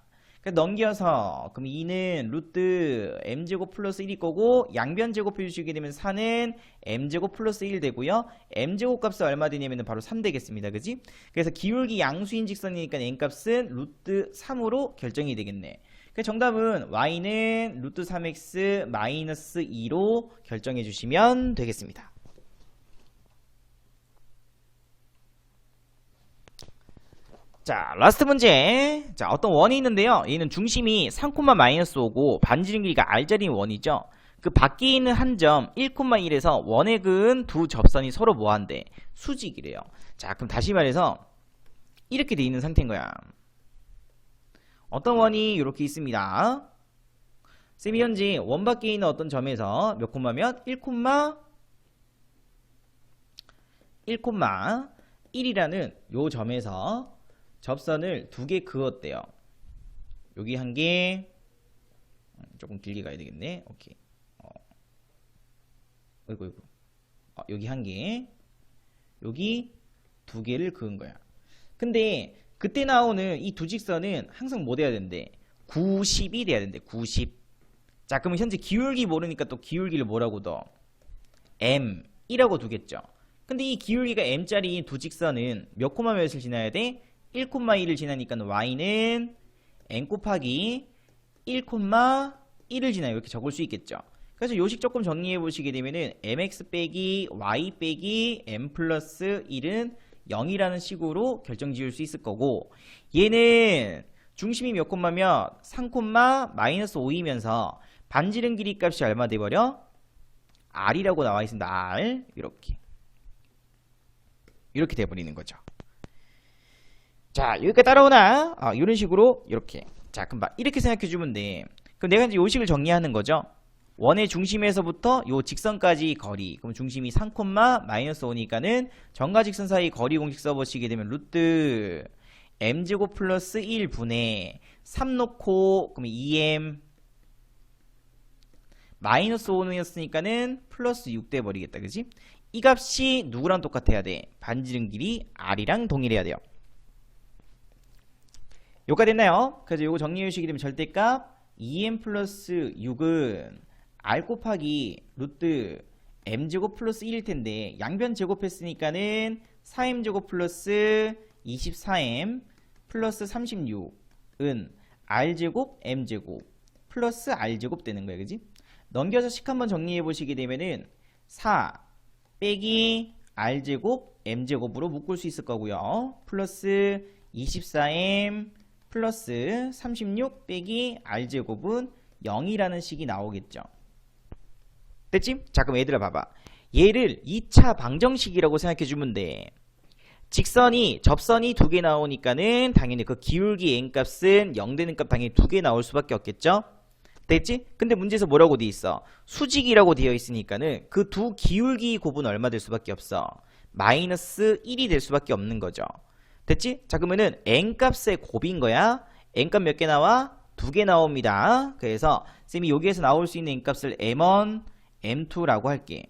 넘겨서 그럼 2는 루트 m제곱 플러스 1일 거고 양변 제곱해 주시게 되면 4는 m제곱 플러스 1 되고요. m제곱 값은 얼마 되냐면 바로 3 되겠습니다. 그지? 그래서 기울기 양수인 직선이니까 n값은 루트 3으로 결정이 되겠네. 그래서 정답은 y는 루트 3x 마이너스 2로 결정해 주시면 되겠습니다. 자, 라스트 문제. 자, 어떤 원이 있는데요. 얘는 중심이 3, 마이너스 5고 반지름 길이가 r자리인 원이죠. 그 밖에 있는 한 점 1,1에서 원에 그은 두 접선이 서로 뭐한대? 수직이래요. 자, 그럼 다시 말해서 이렇게 돼 있는 상태인 거야. 어떤 원이 이렇게 있습니다. 쌤이 현재 원 밖에 있는 어떤 점에서 몇 콤마면 1,1이라는 요 점에서 접선을 두 개 그었대요. 여기 한 개, 조금 길게 가야 되겠네. 오케이. 어이구. 여기 한 개, 여기 두 개를 그은 거야. 근데 그때 나오는 이 두 직선은 항상 뭐 돼야 된대? 90이 돼야 된대. 90. 자, 그러면 현재 기울기 모르니까 또 기울기를 뭐라고 더? m이라고 두겠죠. 근데 이 기울기가 m짜리 두 직선은 몇 콤마 몇을 지나야 돼? 1,2를 지나니까 y는 n 곱하기 1,1을 지나요. 이렇게 적을 수 있겠죠. 그래서 요식 조금 정리해 보시게 되면은 mx 빼기 y 빼기 m 플러스 1은 0이라는 식으로 결정 지을 수 있을 거고, 얘는 중심이 몇 콤마면 3, 마이너스 5이면서 반지름 길이 값이 얼마 돼버려? r이라고 나와 있습니다. r. 이렇게 돼버리는 거죠. 자, 여기까지 따라오나? 이런 식으로 이렇게. 자, 그럼 이렇게 생각해 주면 돼. 그럼 내가 이제 요식을 정리하는 거죠. 원의 중심에서부터 요 직선까지 거리. 그럼 중심이 3, 마이너스 5니까는 점과 직선 사이 거리 공식 써보시게 되면 루트 m제곱 플러스 1분의 3 놓고 그러면 2m 마이너스 5였으니까는 플러스 6 돼버리겠다. 그지? 이 값이 누구랑 똑같아야 돼? 반지름 길이 r이랑 동일해야 돼요. 요가 됐나요? 그래서 요거 정리해 주시게 되면 절대값 2m 플러스 6은 r 곱하기 루트 m제곱 플러스 1일 텐데 양변 제곱했으니까는 4m제곱 플러스 24m 플러스 36은 r제곱 m제곱 플러스 r제곱 되는 거예요. 그지? 넘겨서 식 한번 정리해 보시게 되면은 4 빼기 r제곱 m제곱으로 묶을 수 있을 거고요. 플러스 24m 플러스 36 빼기 r제곱은 0이라는 식이 나오겠죠. 됐지? 자, 그럼 얘들아 봐봐. 얘를 2차 방정식이라고 생각해주면 돼. 접선이 두 개 나오니까는 당연히 그 기울기 n값은 0 되는 값 당연히 두 개 나올 수밖에 없겠죠? 됐지? 근데 문제에서 뭐라고 돼 있어? 수직이라고 되어 있으니까는 그 두 기울기 곱은 얼마 될 수밖에 없어? 마이너스 1이 될 수밖에 없는 거죠. 됐지? 자, 그러면은 n값의 곱인 거야. n값 몇 개 나와? 두 개 나옵니다. 그래서 쌤이 여기에서 나올 수 있는 n값을 m1, m2라고 할게.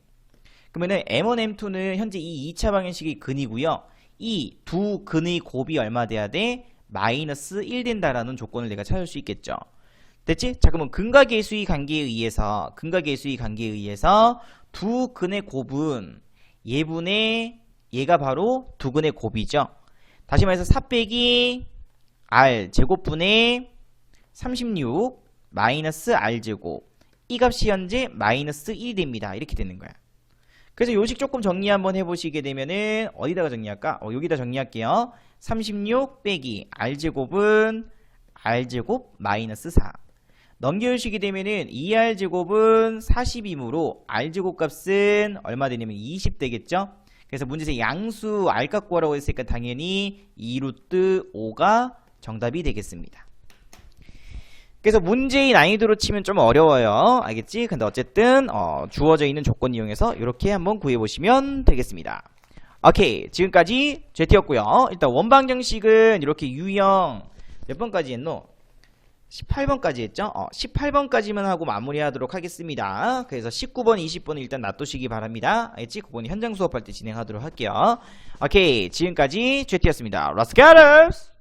그러면은 m1, m2는 현재 이 2차 방정식의 근이고요. 이 두 근의 곱이 얼마 돼야 돼? 마이너스 1 된다라는 조건을 내가 찾을 수 있겠죠. 됐지? 자, 그러면 근과 계수의 관계에 의해서 두 근의 곱은 얘가 바로 두 근의 곱이죠. 다시 말해서 4 빼기 r 제곱분의 36 마이너스 r 제곱, 이 값이 현재 마이너스 1이 됩니다. 이렇게 되는 거야. 그래서 요식 조금 정리 한번 해보시게 되면은 어디다가 정리할까? 여기다 정리할게요. 36 빼기 r제곱은 r제곱 마이너스 4. 넘겨주시게 되면은 2r제곱은 40이므로 r제곱 값은 얼마 되냐면 20 되겠죠? 그래서 문제에서 양수 r값 구하라고 했으니까 당연히 2루트 5가 정답이 되겠습니다. 그래서 문제의 난이도로 치면 좀 어려워요. 알겠지? 근데 어쨌든 주어져 있는 조건 이용해서 이렇게 한번 구해보시면 되겠습니다. 오케이, 지금까지 제티였고요. 일단 원방 정식은 이렇게 유형 몇 번까지 했노? 18번까지 했죠? 18번까지만 하고 마무리하도록 하겠습니다. 그래서 19번, 20번은 일단 놔두시기 바랍니다. 알겠지? 그건 현장 수업할 때 진행하도록 할게요. 오케이, 지금까지 제티였습니다. Let's get it!